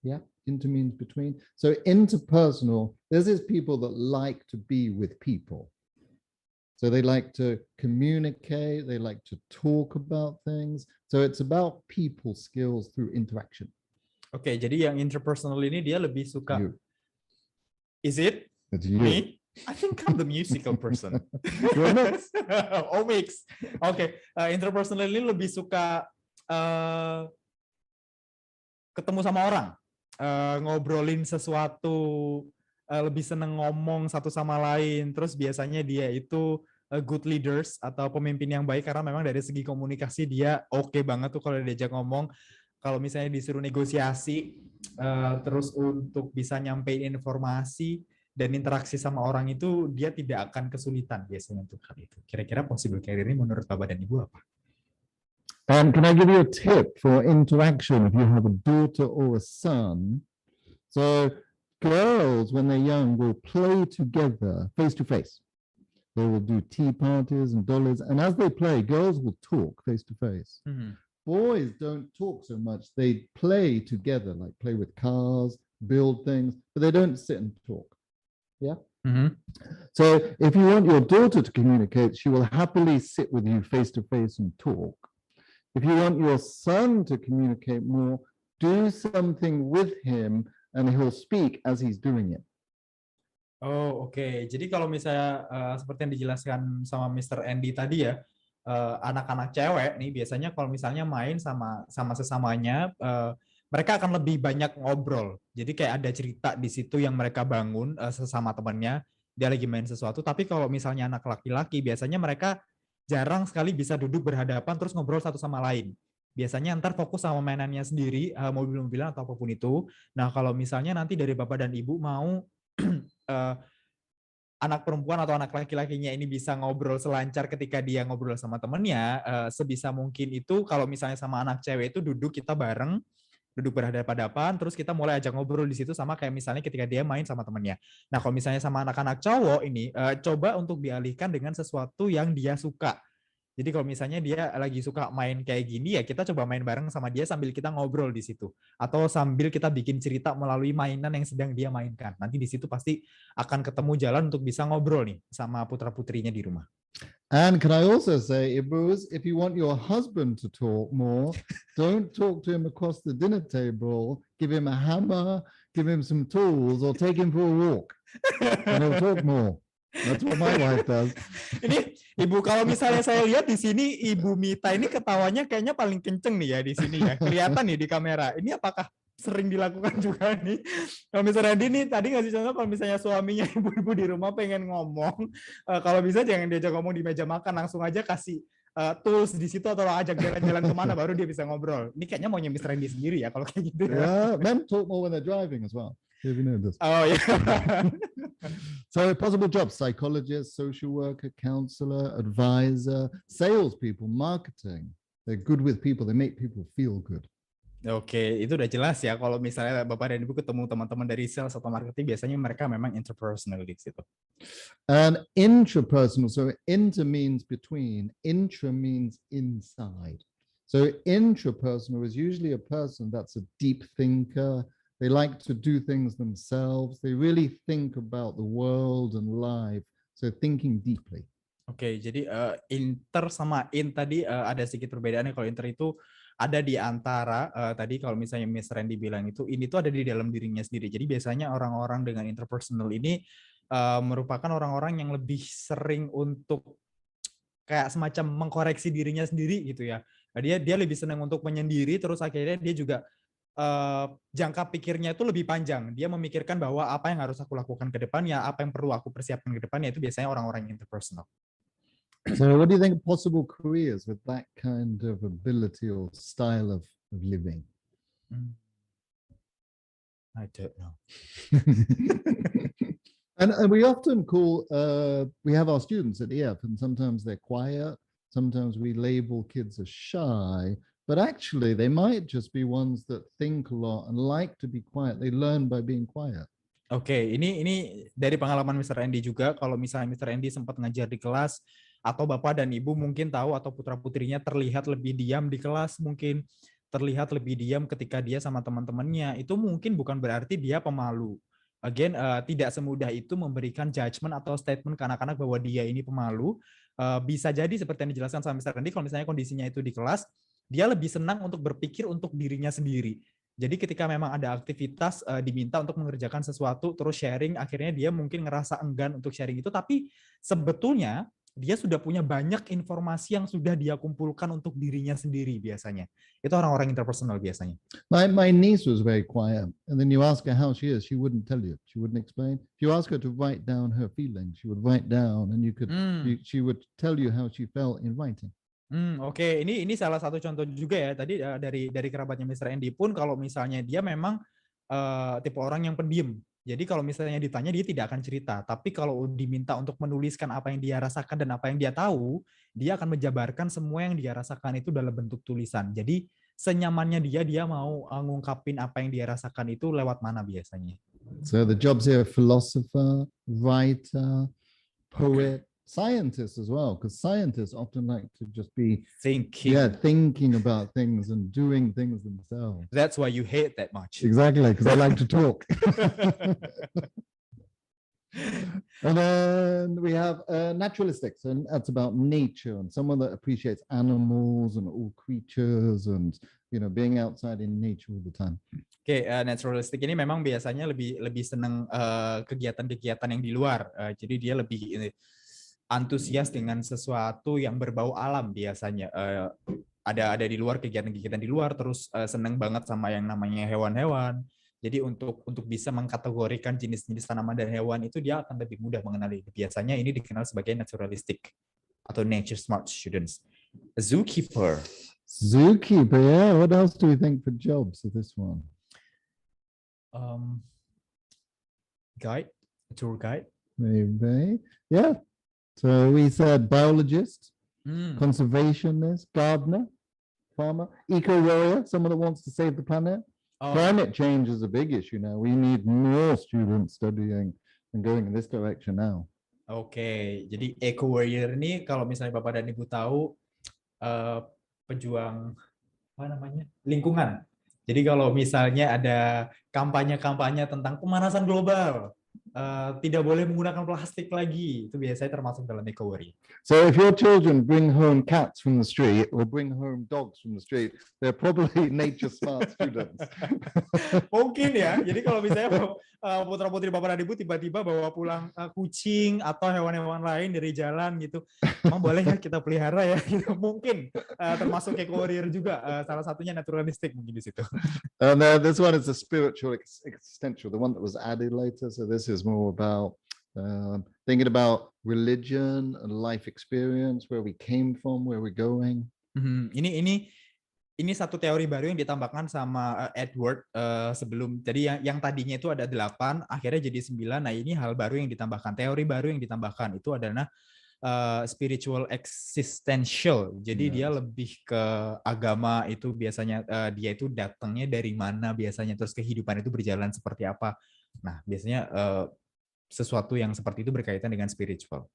Yeah, inter means between. So interpersonal, this is people that like to be with people. So they like to communicate, they like to talk about things. So it's about people skills through interaction. Oke, jadi yang interpersonal ini dia lebih suka. You. Is it? It's you. Me? I think I'm the musical person. You're a mix. Oh, mix. Oke, interpersonal ini lebih suka ketemu sama orang, ngobrolin sesuatu, lebih seneng ngomong satu sama lain. Terus biasanya dia itu good leaders atau pemimpin yang baik karena memang dari segi komunikasi dia oke banget tuh kalau diajak ngomong. Kalau misalnya disuruh negosiasi, terus untuk bisa nyampein informasi dan interaksi sama orang itu dia tidak akan kesulitan biasanya untuk hal itu. Kira-kira possible career ini menurut Bapak dan Ibu apa? Can I give you a tip for interaction if you have a daughter or a son? So girls, when they're young, will play together face to face. They will do tea parties and dollies. And as they play, girls will talk face to face. Boys don't talk so much. They play together, like play with cars, build things, but they don't sit and talk. Yeah. So if you want your daughter to communicate, she will happily sit with you face to face and talk. If you want your son to communicate more, do something with him and he'll speak as he's doing it. Oh, oke. Jadi kalau misalnya seperti yang dijelaskan sama Mr. Andy tadi ya, anak-anak cewek nih biasanya kalau misalnya main sama sesamanya, mereka akan lebih banyak ngobrol. Jadi kayak ada cerita di situ yang mereka bangun sesama temannya, dia lagi main sesuatu. Tapi kalau misalnya anak laki-laki, biasanya mereka jarang sekali bisa duduk berhadapan terus ngobrol satu sama lain. Biasanya ntar fokus sama mainannya sendiri, mobil-mobilan atau apapun itu. Nah, kalau misalnya nanti dari bapak dan ibu mau anak perempuan atau anak laki-lakinya ini bisa ngobrol selancar ketika dia ngobrol sama temennya, sebisa mungkin itu kalau misalnya sama anak cewek itu duduk kita bareng, duduk berhadapan-hadapan, terus kita mulai ajak ngobrol di situ sama kayak misalnya ketika dia main sama temennya. Nah, kalau misalnya sama anak-anak cowok ini, coba untuk dialihkan dengan sesuatu yang dia suka. Jadi kalau misalnya dia lagi suka main kayak gini, ya kita coba main bareng sama dia sambil kita ngobrol di situ. Atau sambil kita bikin cerita melalui mainan yang sedang dia mainkan. Nanti di situ pasti akan ketemu jalan untuk bisa ngobrol nih sama putra-putrinya di rumah. And can I also say, Ibrus, if you want your husband to talk more, don't talk to him across the dinner table. Give him a hammer, give him some tools, or take him for a walk, and he'll talk more. That's what my wife does. Ini Ibu, kalau misalnya saya lihat di sini Ibu Mita ini ketawanya kayaknya paling kenceng nih ya di sini ya. Kelihatan nih di kamera. Ini apakah sering dilakukan juga nih? Kalau misalnya ini tadi ngasih contoh kalau misalnya suaminya ibu-ibu di rumah pengen ngomong, kalau bisa jangan diajak ngomong di meja makan, langsung aja kasih tools di situ atau ajak jalan-jalan kemana baru dia bisa ngobrol. Ini kayaknya maunya Mr. Randy sendiri ya kalau kayak gitu ya. Yeah, men talk more when they're driving as well. If you know this. Oh ya. So possible jobs: psychologist, social worker, counselor, advisor, salespeople, marketing. They're good with people. They make people feel good. Oke, itu udah jelas ya. Kalau misalnya Bapak dan Ibu ketemu teman-teman dari sales atau marketing, biasanya mereka memang interpersonal di situ. And intrapersonal, so inter means between, intra means inside. So intrapersonal is usually a person that's a deep thinker. They like to do things themselves. They really think about the world and life. So thinking deeply. Oke, jadi inter sama in tadi ada sedikit perbedaannya. Kalau inter itu ada di antara tadi kalau misalnya Miss Randy bilang itu ini tuh ada di dalam dirinya sendiri. Jadi biasanya orang-orang dengan interpersonal ini merupakan orang-orang yang lebih sering untuk kayak semacam mengkoreksi dirinya sendiri gitu ya. Dia lebih senang untuk menyendiri, terus akhirnya dia juga jangka pikirnya itu lebih panjang. Dia memikirkan bahwa apa yang harus aku lakukan ke depannya, apa yang perlu aku persiapkan ke depannya, itu biasanya orang-orang interpersonal. So what do you think possible careers with that kind of ability or style of living? I don't know. And we often call, we have our students at EF, and sometimes they're quiet, sometimes we label kids as shy, but actually they might just be ones that think a lot and like to be quiet. They learn by being quiet. Oke, ini dari pengalaman Mr. Andy juga. Kalau misalnya Mr. Andy sempat ngajar di kelas, atau Bapak dan Ibu mungkin tahu, atau putra-putrinya terlihat lebih diam di kelas, mungkin terlihat lebih diam ketika dia sama teman-temannya, itu mungkin bukan berarti dia pemalu. Again, tidak semudah itu memberikan judgement atau statement ke anak-anak bahwa dia ini pemalu. Bisa jadi seperti yang dijelaskan sama Mr. Andy, kalau misalnya kondisinya itu di kelas, dia lebih senang untuk berpikir untuk dirinya sendiri. Jadi ketika memang ada aktivitas diminta untuk mengerjakan sesuatu, terus sharing, akhirnya dia mungkin ngerasa enggan untuk sharing itu, tapi sebetulnya dia sudah punya banyak informasi yang sudah dia kumpulkan untuk dirinya sendiri biasanya. Itu orang-orang interpersonal biasanya. My niece was very quiet, and then you ask her how she is, she wouldn't tell you. She wouldn't explain. If you ask her to write down her feelings, she would write down, and she would tell you how she felt in writing. Oke. Ini salah satu contoh juga ya. Tadi dari kerabatnya Mr. Andy pun kalau misalnya dia memang tipe orang yang pendiam. Jadi kalau misalnya ditanya dia tidak akan cerita. Tapi kalau diminta untuk menuliskan apa yang dia rasakan dan apa yang dia tahu, dia akan menjabarkan semua yang dia rasakan itu dalam bentuk tulisan. Jadi senyamannya dia mau ngungkapin apa yang dia rasakan itu lewat mana biasanya. So the jobs here are philosopher, writer, poet, scientists as well, because scientists often like to just be thinking about things and doing things themselves. That's why you hate that much. Exactly, because I like to talk. And then we have naturalistics, and that's about nature and someone that appreciates animals and all creatures and being outside in nature all the time. Oke, naturalistic ini memang biasanya lebih senang kegiatan-kegiatan yang di luar. Jadi dia lebih antusias dengan sesuatu yang berbau alam biasanya. Ada di luar, kegiatan-kegiatan di luar, terus seneng banget sama yang namanya hewan-hewan. Jadi untuk bisa mengkategorikan jenis-jenis tanaman dan hewan itu dia akan lebih mudah mengenali. Biasanya ini dikenal sebagai naturalistik. atau nature smart students. A zookeeper. Zookeeper, yeah. What else do we think for jobs of this one? Guide, tour guide. Maybe, yeah. So we said biologist, Hmm. conservationist, gardener, farmer, eco-warrior, someone that wants to save the planet. Oh, Climate change is a big issue now. We need more students studying and going in this direction now. Oke. Jadi eco warrior ini kalau misalnya Bapak dan Ibu tahu pejuang apa namanya? Lingkungan. Jadi kalau misalnya ada kampanye-kampanye tentang pemanasan global, tidak boleh menggunakan plastik lagi, itu biasanya termasuk dalam eco warrior. So if your children bring home cats from the street or bring home dogs from the street, they're probably nature smart students. Mungkin ya. Jadi kalau misalnya putra-putri Bapak dan Ibu tiba-tiba bawa pulang kucing atau hewan-hewan lain dari jalan gitu, emang boleh ya kita pelihara ya? Gitu. Mungkin termasuk eco warrior juga. Salah satunya naturalistik mungkin di situ. And this one is the spiritual existential, the one that was added later. So this is more about thinking about religion and life experience, where we came from, where we're going. Ini satu teori baru yang ditambahkan sama Edward sebelum. Jadi yang tadinya itu ada 8, akhirnya jadi 9. Nah, ini hal baru yang ditambahkan, teori baru yang ditambahkan itu adalah spiritual existential. Jadi dia lebih ke agama itu biasanya dia itu datangnya dari mana biasanya, terus kehidupan itu berjalan seperti apa. Nah, biasanya sesuatu yang seperti itu berkaitan dengan spiritual.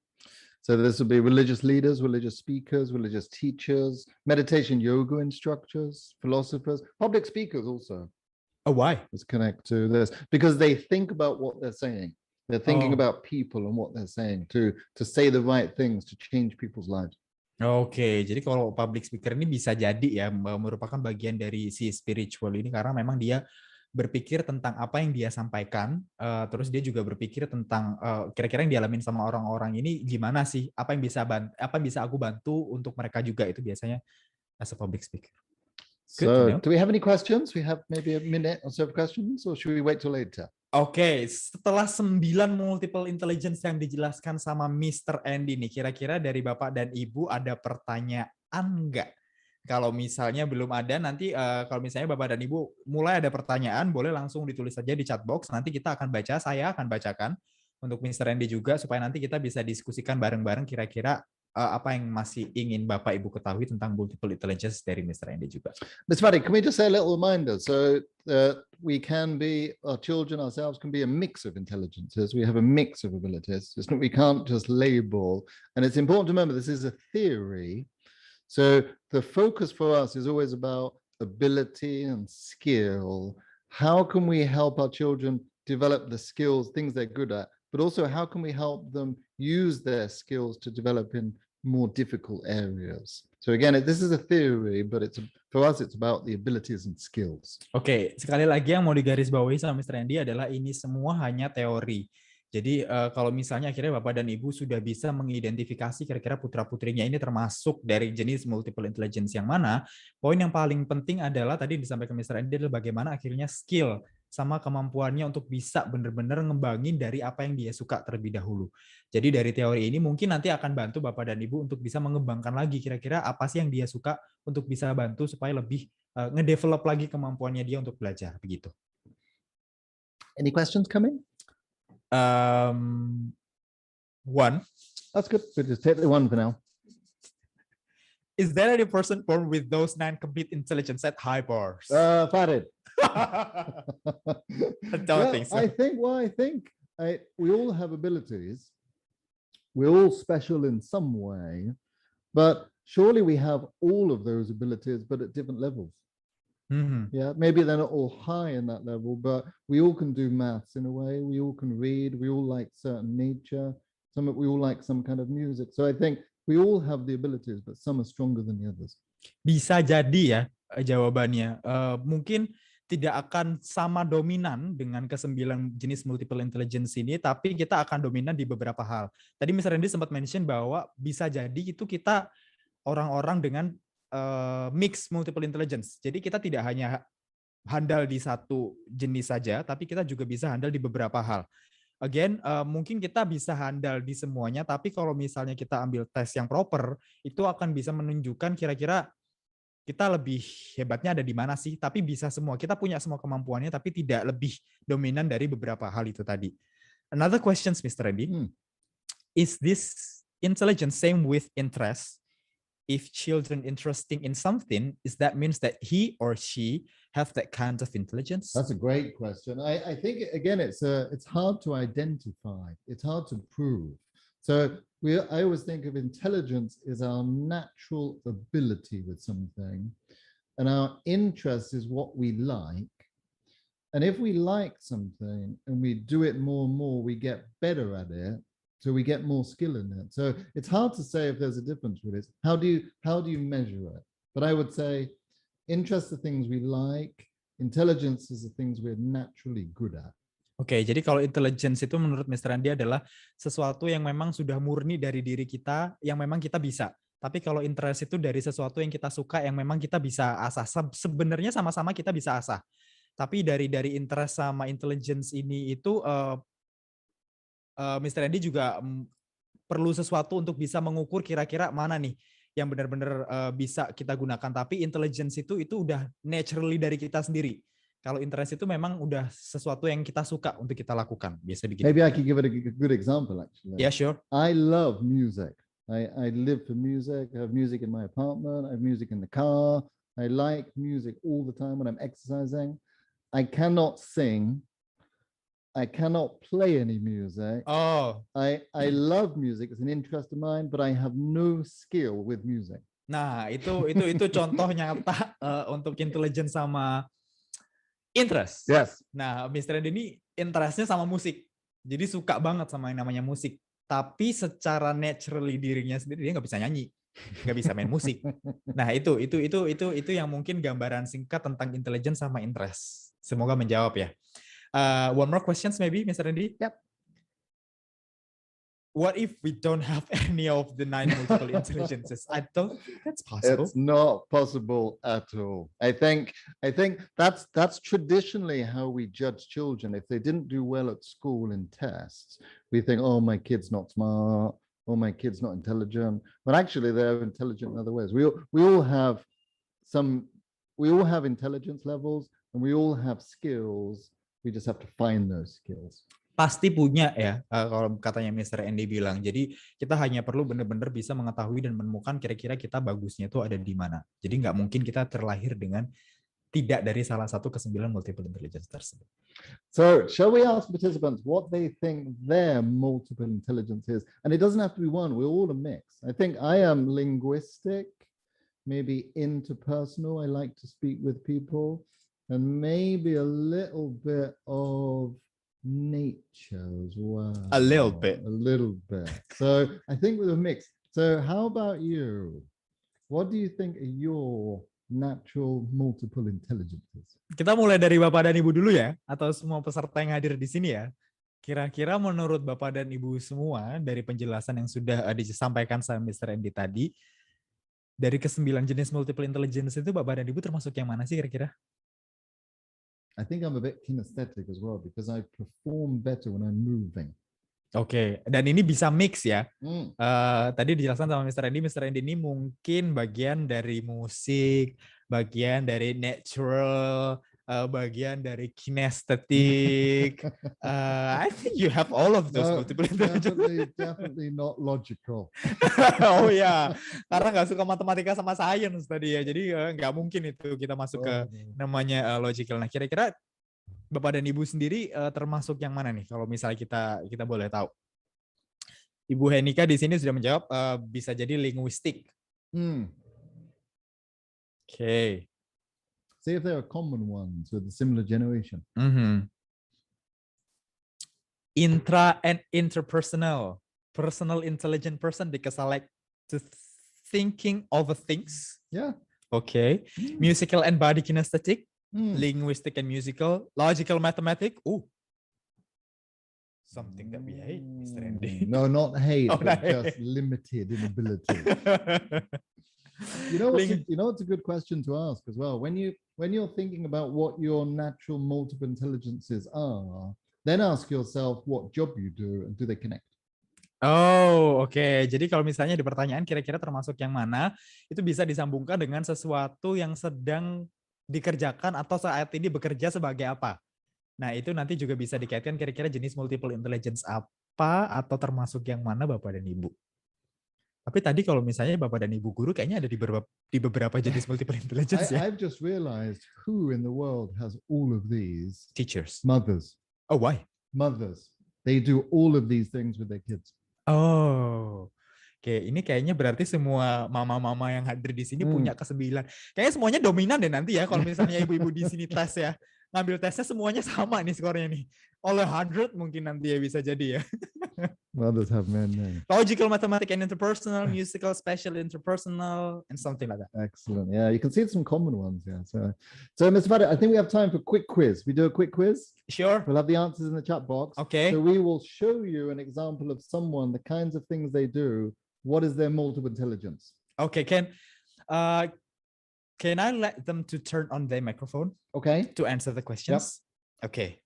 So this will be religious leaders, religious speakers, religious teachers, meditation yoga instructors, philosophers, public speakers also. Oh, why? Let's connect to this because they think about what they're saying. They're thinking about people and what they're saying to say the right things to change people's lives. Oke, jadi kalau public speaker ini bisa jadi ya merupakan bagian dari si spiritual ini karena memang dia berpikir tentang apa yang dia sampaikan, terus dia juga berpikir tentang kira-kira yang dialamin sama orang-orang ini gimana sih, apa yang bisa aku bantu untuk mereka juga, itu biasanya as a public speaker. So, do we have any questions? We have maybe a minute or so of questions, or should we wait till later? Oke, setelah 9 multiple intelligence yang dijelaskan sama Mr. Andy nih, kira-kira dari Bapak dan Ibu ada pertanyaan nggak? Kalau misalnya belum ada, nanti kalau misalnya Bapak dan Ibu mulai ada pertanyaan, boleh langsung ditulis saja di chat box. Nanti kita akan baca, saya akan bacakan untuk Mr. Andy juga, supaya nanti kita bisa diskusikan bareng-bareng kira-kira apa yang masih ingin Bapak Ibu ketahui tentang multiple intelligence dari Mr. Andy juga. Ms. Fadi, can we just say a little reminder? So we can be, our children ourselves can be a mix of intelligences. We have a mix of abilities. We can't just label. And it's important to remember this is a theory. So the focus for us is always about ability and skill. How can we help our children develop the skills, things they're good at, but also how can we help them use their skills to develop in more difficult areas? So again, this is a theory, but for us, it's about the abilities and skills. Oke, sekali lagi yang mau digarisbawahi sama Mr. Andy adalah ini semua hanya teori. Jadi kalau misalnya akhirnya Bapak dan Ibu sudah bisa mengidentifikasi kira-kira putra-putrinya ini termasuk dari jenis multiple intelligence yang mana, poin yang paling penting adalah tadi disampaikan Mr. Andy adalah bagaimana akhirnya skill sama kemampuannya untuk bisa benar-benar ngembangin dari apa yang dia suka terlebih dahulu. Jadi dari teori ini mungkin nanti akan bantu Bapak dan Ibu untuk bisa mengembangkan lagi kira-kira apa sih yang dia suka untuk bisa bantu supaya lebih ngedevelop lagi kemampuannya dia untuk belajar, begitu. Any questions coming? One. That's good. We'll just take the one for now. Is there any person born with those 9 complete intelligence at high bars? Farid. I don't think so. I think we all have abilities. We're all special in some way, but surely we have all of those abilities, but at different levels. Mm-hmm. Yeah, maybe they're not all high in that level, but we all can do maths in a way. We all can read. We all like certain nature. We all like some kind of music. So I think we all have the abilities, but some are stronger than the others. Bisa jadi ya jawabannya. Mungkin tidak akan sama dominan dengan ke-9 jenis multiple intelligence ini, tapi kita akan dominan di beberapa hal. Tadi Mr. Randy sempat mention bahwa bisa jadi itu kita orang-orang dengan mix multiple intelligence. Jadi kita tidak hanya handal di satu jenis saja, tapi kita juga bisa handal di beberapa hal. again, mungkin kita bisa handal di semuanya, tapi kalau misalnya kita ambil tes yang proper, itu akan bisa menunjukkan kira-kira kita lebih hebatnya ada di mana sih, tapi bisa semua. Kita punya semua kemampuannya, tapi tidak lebih dominan dari beberapa hal itu tadi. Another questions, Mr. Randy. Is this intelligence same with interest? If children interesting in something, is that means that he or she have that kind of intelligence? That's a great question. I think again, it's hard to identify. It's hard to prove. So I always think of intelligence as our natural ability with something, and our interest is what we like. And if we like something and we do it more and more, we get better at it. So we get more skill in it. So it's hard to say if there's a difference with it. How do you measure it? But I would say interest the things we like, intelligence is the things we're naturally good at. Oke, jadi kalau intelligence itu menurut Mr. Andi adalah sesuatu yang memang sudah murni dari diri kita, yang memang kita bisa. Tapi kalau interest itu dari sesuatu yang kita suka, yang memang kita bisa asah. Sebenarnya sama-sama kita bisa asah. Tapi dari interest sama intelligence ini itu Mr. Andy juga perlu sesuatu untuk bisa mengukur kira-kira mana nih yang benar-benar bisa kita gunakan. Tapi intelligence itu udah naturally dari kita sendiri. Kalau interest itu memang udah sesuatu yang kita suka untuk kita lakukan. Biasa begitu. Maybe I could give it a good example actually. Yeah, sure. I love music. I live for music. I have music in my apartment. I have music in the car. I like music all the time when I'm exercising. I cannot sing. I cannot play any music. Oh. I love music. It's an interest of mine, but I have no skill with music. Nah, itu contoh nyata untuk intelligence sama interest. Yes. Nah, Mr. Andy ini interestnya sama musik. Jadi suka banget sama yang namanya musik. Tapi secara naturally dirinya sendiri dia nggak bisa nyanyi, nggak bisa main musik. Nah, itu yang mungkin gambaran singkat tentang intelligence sama interest. Semoga menjawab ya. One more questions maybe, Mr. Andy? Yep. What if we don't have any of the 9 multiple intelligences? I don't think that's possible. It's not possible at all. I think that's traditionally how we judge children. If they didn't do well at school in tests, we think, oh, my kid's not smart, or my kid's not intelligent. But actually, they're intelligent in other ways. We all have intelligence levels, and we all have skills. We just have to find those skills. Pasti punya ya, kalau katanya Mr. Andy bilang. Jadi kita hanya perlu benar-benar bisa mengetahui dan menemukan kira-kira kita bagusnya itu ada di mana. Jadi nggak mungkin kita terlahir dengan tidak dari salah satu ke-9 multiple intelligence tersebut. So, shall we ask participants what they think their multiple intelligence is? And it doesn't have to be one, we're all a mix. I think I am linguistic, maybe interpersonal, I like to speak with people, and maybe a little bit of nature as well. A little bit. So I think with a mix. So how about you? What do you think are your natural multiple intelligences? Kita mulai dari Bapak dan Ibu dulu ya, atau semua peserta yang hadir di sini ya. Kira-kira menurut Bapak dan Ibu semua dari penjelasan yang sudah disampaikan sama Mr. Andy tadi, dari ke-9 jenis multiple intelligence itu Bapak dan Ibu termasuk yang mana sih kira-kira? I think I'm a bit kinesthetic as well because I perform better when I'm moving. Oke, dan ini bisa mix ya. Tadi dijelaskan sama Mr. Andy ini mungkin bagian dari musik, bagian dari natural, bagian dari kinesthetic. I think you have all of those multiple intelligence. Definitely not logical. Oh ya, karena nggak suka matematika sama science tadi ya, jadi nggak mungkin itu kita masuk ke namanya logical. Nah, kira-kira Bapak dan Ibu sendiri termasuk yang mana nih? Kalau misalnya kita boleh tahu. Ibu Henika di sini sudah menjawab bisa jadi linguistik. Okay. See if there are common ones with a similar generation. Intra and interpersonal. Personal intelligent person because I like to thinking over things. Yeah. Okay. Musical and body kinesthetic. Linguistic and musical. Logical mathematic. Ooh. Something that we hate, Mr. Andy. No, not hate, but just limited in ability. You know, it's a good question to ask as well. When you're thinking about what your natural multiple intelligences are, Then ask yourself what job you do and do they connect? Oh, oke. Jadi kalau misalnya di pertanyaan kira-kira termasuk yang mana, itu bisa disambungkan dengan sesuatu yang sedang dikerjakan atau saat ini bekerja sebagai apa. Nah, itu nanti juga bisa dikaitkan kira-kira jenis multiple intelligence apa atau termasuk yang mana Bapak dan Ibu. Tapi tadi kalau misalnya Bapak dan Ibu guru kayaknya ada di beberapa jenis multiple intelligence ya. I've just realized who in the world has all of these. Teachers. Mothers. Oh, why? Mothers. They do all of these things with their kids. Oh, oke. Ini kayaknya berarti semua mama-mama yang hadir di sini punya kesembilan. Kayaknya semuanya dominan deh nanti ya. Kalau misalnya ibu-ibu di sini tes ya, ngambil tesnya semuanya sama nih skornya nih. All 100 mungkin nanti ya bisa jadi ya. Mothers have men names. Logical, mathematical, and interpersonal, musical, special, interpersonal, and something like that. Excellent. Yeah, you can see some common ones. Yeah. So Mr. Farid, I think we have time for a quick quiz. We do a quick quiz. Sure. We'll have the answers in the chat box. Okay. So we will show you an example of someone, the kinds of things they do. What is their multiple intelligence? Okay. Can I let them to turn on their microphone? Okay. To answer the questions. Yep. Okay.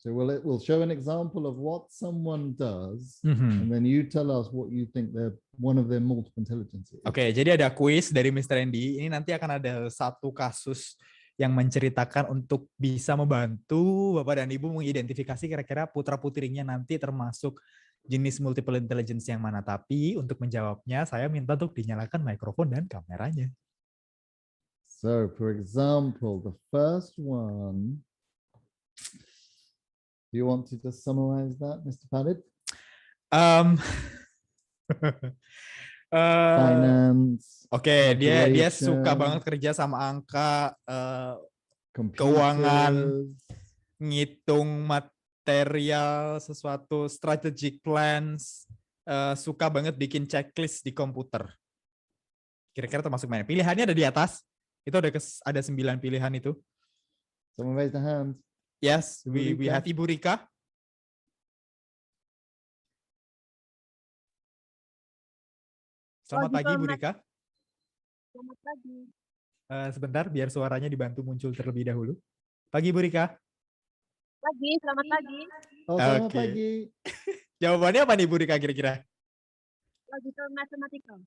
So we'll show an example of what someone does, and then you tell us what you think one of their multiple intelligences. Oke, jadi ada kuis dari Mr. Andy. Ini nanti akan ada satu kasus yang menceritakan untuk bisa membantu Bapak dan Ibu mengidentifikasi kira-kira putra-putrinya nanti termasuk jenis multiple intelligence yang mana. Tapi untuk menjawabnya, saya minta untuk dinyalakan mikrofon dan kameranya. So, for example, the first one... Do you want to just summarize that, Mr. Farid? Finance. Oke, dia suka banget kerja sama angka, keuangan, ngitung material, sesuatu strategic plans, suka banget bikin checklist di komputer. Kira-kira termasuk mana? Pilihannya ada di atas. Itu ada 9 pilihan itu. Someone raise the hand. Yes, we have Ibu Rika. Selamat pagi, Ibu Rika. Selamat pagi. Sebentar, biar suaranya dibantu muncul terlebih dahulu. Pagi, Ibu Rika. Pagi, selamat pagi. Oh, selamat pagi. Jawabannya apa nih, Ibu Rika, kira-kira? Logical mathematical.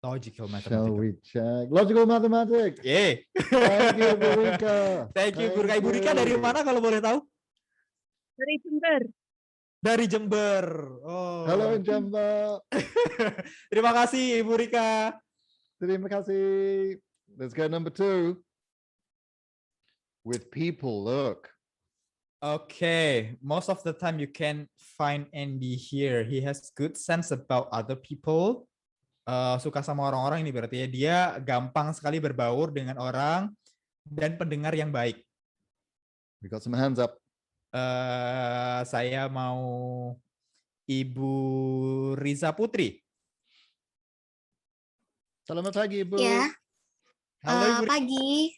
Logical mathematical. Shall we check? Logical mathematics. Yeah. Thank you, Ibu Rika. Thank you, Ibu Rika. Ibu Rika dari mana kalau boleh tahu? Dari Jember. Dari Jember. Oh. Halo Jember. Terima kasih, Ibu Rika. Terima kasih. Let's go number 2. With people, look. Okay, most of the time you can find Andy here. He has good sense about other people. Suka sama orang-orang ini berarti ya. Dia gampang sekali berbaur dengan orang dan pendengar yang baik. We got some hands up. Saya mau Ibu Riza Putri. Selamat pagi, Ibu. Ya. Halo, Ibu. Pagi.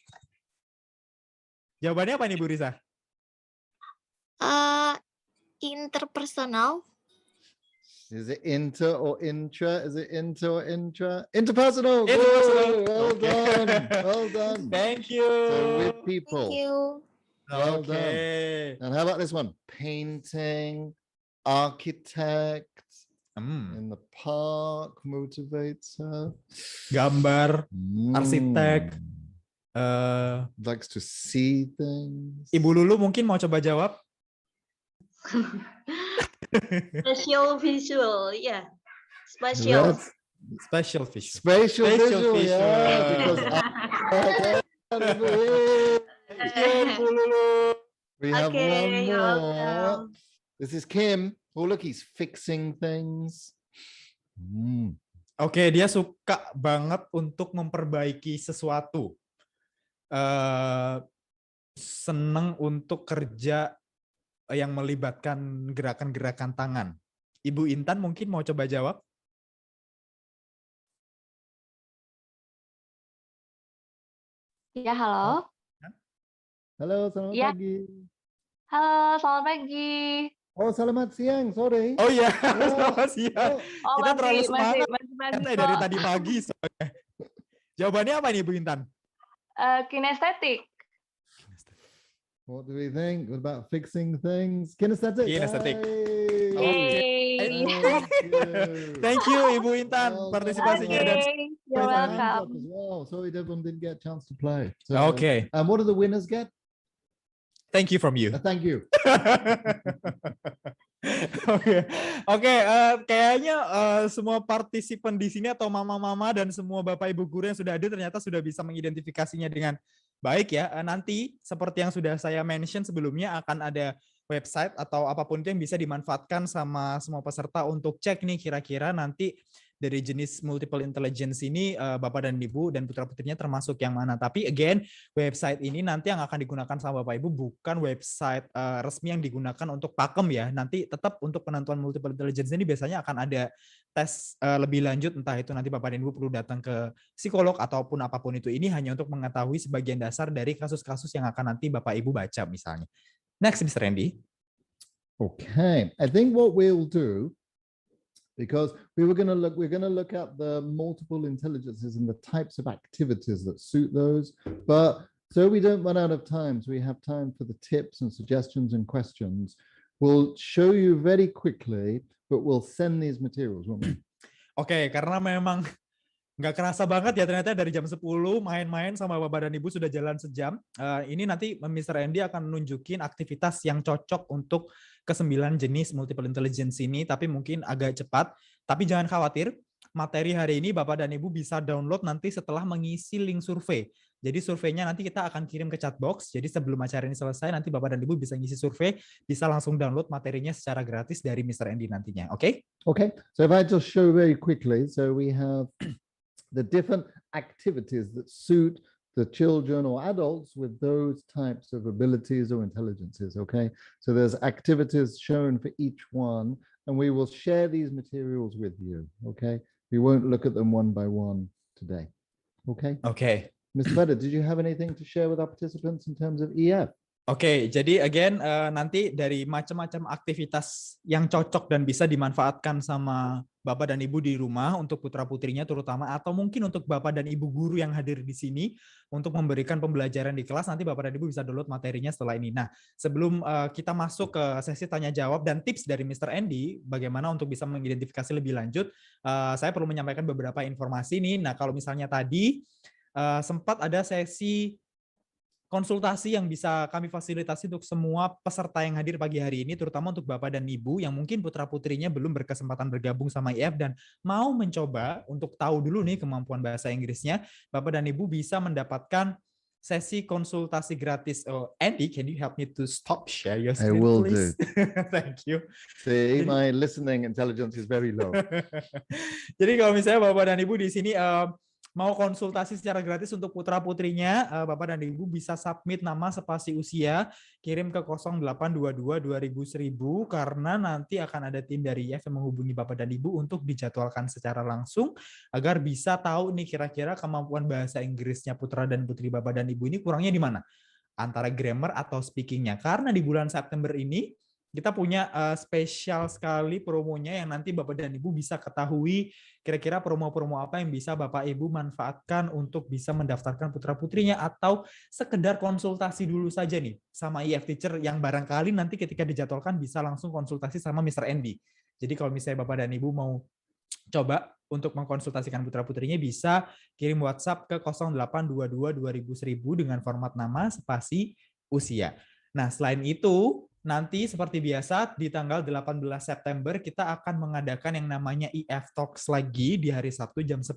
Jawabannya apa nih, Bu Riza? Interpersonal. Is it inter or intra? Is it inter or intra? Interpersonal. Interpersonal. Well done. Well done. Thank you. So with people. Thank you. Well Okay. done. And how about this one? Painting, architect, in the park motivates her. Gambar, arsitek. Likes to see things. Ibu Lulu mungkin mau coba jawab? Spatial visual, yeah. Spatial. Spatial visual. Spatial visual, visual. yeah. We have one more. This is Kim. Oh, look, he's fixing things. Oke, dia suka banget untuk memperbaiki sesuatu. Senang untuk kerja yang melibatkan gerakan-gerakan tangan. Ibu Intan mungkin mau coba jawab? Ya, halo. Halo, selamat Ya. pagi. Halo, selamat pagi. Oh, selamat siang, sorry. Oh iya, selamat siang. Oh, Kita terlalu semangat. masih Dari kok. tadi pagi soalnya. Jawabannya apa nih, Bu Intan? Kinestetik. What do we think? What about fixing things? Kinesthetic. Kinesthetic. Hey! Yeay. Thank you. Thank you Ibu Intan Well done, partisipasinya dan Okay, Put you're your hands up welcome. as well. Sorry, everyone didn't get a chance to play. So, Okay. And what do the winners get? Thank you from you. Thank you. Oke, kayaknya semua partisipan di sini atau mama-mama dan semua bapak ibu guru yang sudah hadir ternyata sudah bisa mengidentifikasinya dengan baik ya. Nanti seperti yang sudah saya mention sebelumnya akan ada website atau apapun itu yang bisa dimanfaatkan sama semua peserta untuk cek nih kira-kira nanti dari jenis multiple intelligence ini Bapak dan Ibu dan putra-putrinya termasuk yang mana. Tapi again, website ini nanti yang akan digunakan sama Bapak Ibu bukan website resmi yang digunakan untuk pakem ya. Nanti tetap untuk penentuan multiple intelligence ini biasanya akan ada tes lebih lanjut, entah itu nanti Bapak dan Ibu perlu datang ke psikolog ataupun apapun itu. Ini hanya untuk mengetahui sebagian dasar dari kasus-kasus yang akan nanti Bapak Ibu baca misalnya. Next, Mr. Randy. Okay, I think what we'll do, because we're going to look at the multiple intelligences and the types of activities that suit those. But so we don't run out of time, so we have time for the tips and suggestions and questions. We'll show you very quickly, but we'll send these materials, won't we? Oke, karena memang nggak kerasa banget ya ternyata dari jam 10 main-main sama Bapak dan Ibu sudah jalan sejam. Ini nanti Mr. Andy akan nunjukin aktivitas yang cocok untuk ke-9 jenis multiple intelligence ini, tapi mungkin agak cepat. Tapi jangan khawatir, materi hari ini Bapak dan Ibu bisa download nanti setelah mengisi link survei. Jadi surveinya nanti kita akan kirim ke chat box. Jadi sebelum acara ini selesai, nanti Bapak dan Ibu bisa ngisi survei, bisa langsung download materinya secara gratis dari Mr. Andy nantinya. Oke? Okay, so if I just show very quickly, so we have the different activities that suit the children or adults with those types of abilities or intelligences, okay? So there's activities shown for each one, and we will share these materials with you, okay? We won't look at them one by one today, okay? Oke. Mr. Vedder, did you have anything to share with our participants in terms of EF? Oke, jadi again nanti dari macam-macam aktivitas yang cocok dan bisa dimanfaatkan sama Bapak dan Ibu di rumah untuk putra-putrinya terutama, atau mungkin untuk Bapak dan Ibu guru yang hadir di sini untuk memberikan pembelajaran di kelas, nanti Bapak dan Ibu bisa download materinya setelah ini. Nah, sebelum kita masuk ke sesi tanya-jawab dan tips dari Mr. Andy, bagaimana untuk bisa mengidentifikasi lebih lanjut, saya perlu menyampaikan beberapa informasi nih. Nah, kalau misalnya tadi sempat ada sesi konsultasi yang bisa kami fasilitasi untuk semua peserta yang hadir pagi hari ini, terutama untuk Bapak dan Ibu yang mungkin putra-putrinya belum berkesempatan bergabung sama IF dan mau mencoba untuk tahu dulu nih kemampuan bahasa Inggrisnya, Bapak dan Ibu bisa mendapatkan sesi konsultasi gratis. Oh, Andy, can you help me to stop share your screen, I will please? do. Thank you. See, my listening intelligence is very low. Jadi kalau misalnya Bapak dan Ibu di sini mau konsultasi secara gratis untuk putra-putrinya, Bapak dan Ibu bisa submit nama spasi usia, kirim ke 0822-2000 karena nanti akan ada tim dari IF yang menghubungi Bapak dan Ibu untuk dijadwalkan secara langsung agar bisa tahu nih kira-kira kemampuan bahasa Inggrisnya putra dan putri Bapak dan Ibu ini kurangnya di mana? Antara grammar atau speakingnya. Karena di bulan September ini kita punya spesial sekali promonya yang nanti Bapak dan Ibu bisa ketahui kira-kira promo-promo apa yang bisa Bapak Ibu manfaatkan untuk bisa mendaftarkan putra-putrinya atau sekedar konsultasi dulu saja nih sama IF Teacher yang barangkali nanti ketika dijadwalkan bisa langsung konsultasi sama Mr. Andy. Jadi kalau misalnya Bapak dan Ibu mau coba untuk mengkonsultasikan putra-putrinya bisa kirim WhatsApp ke 0822-2000 dengan format nama spasi usia. Nah, selain itu nanti seperti biasa di tanggal 18 September kita akan mengadakan yang namanya EF Talks lagi di hari Sabtu jam 10.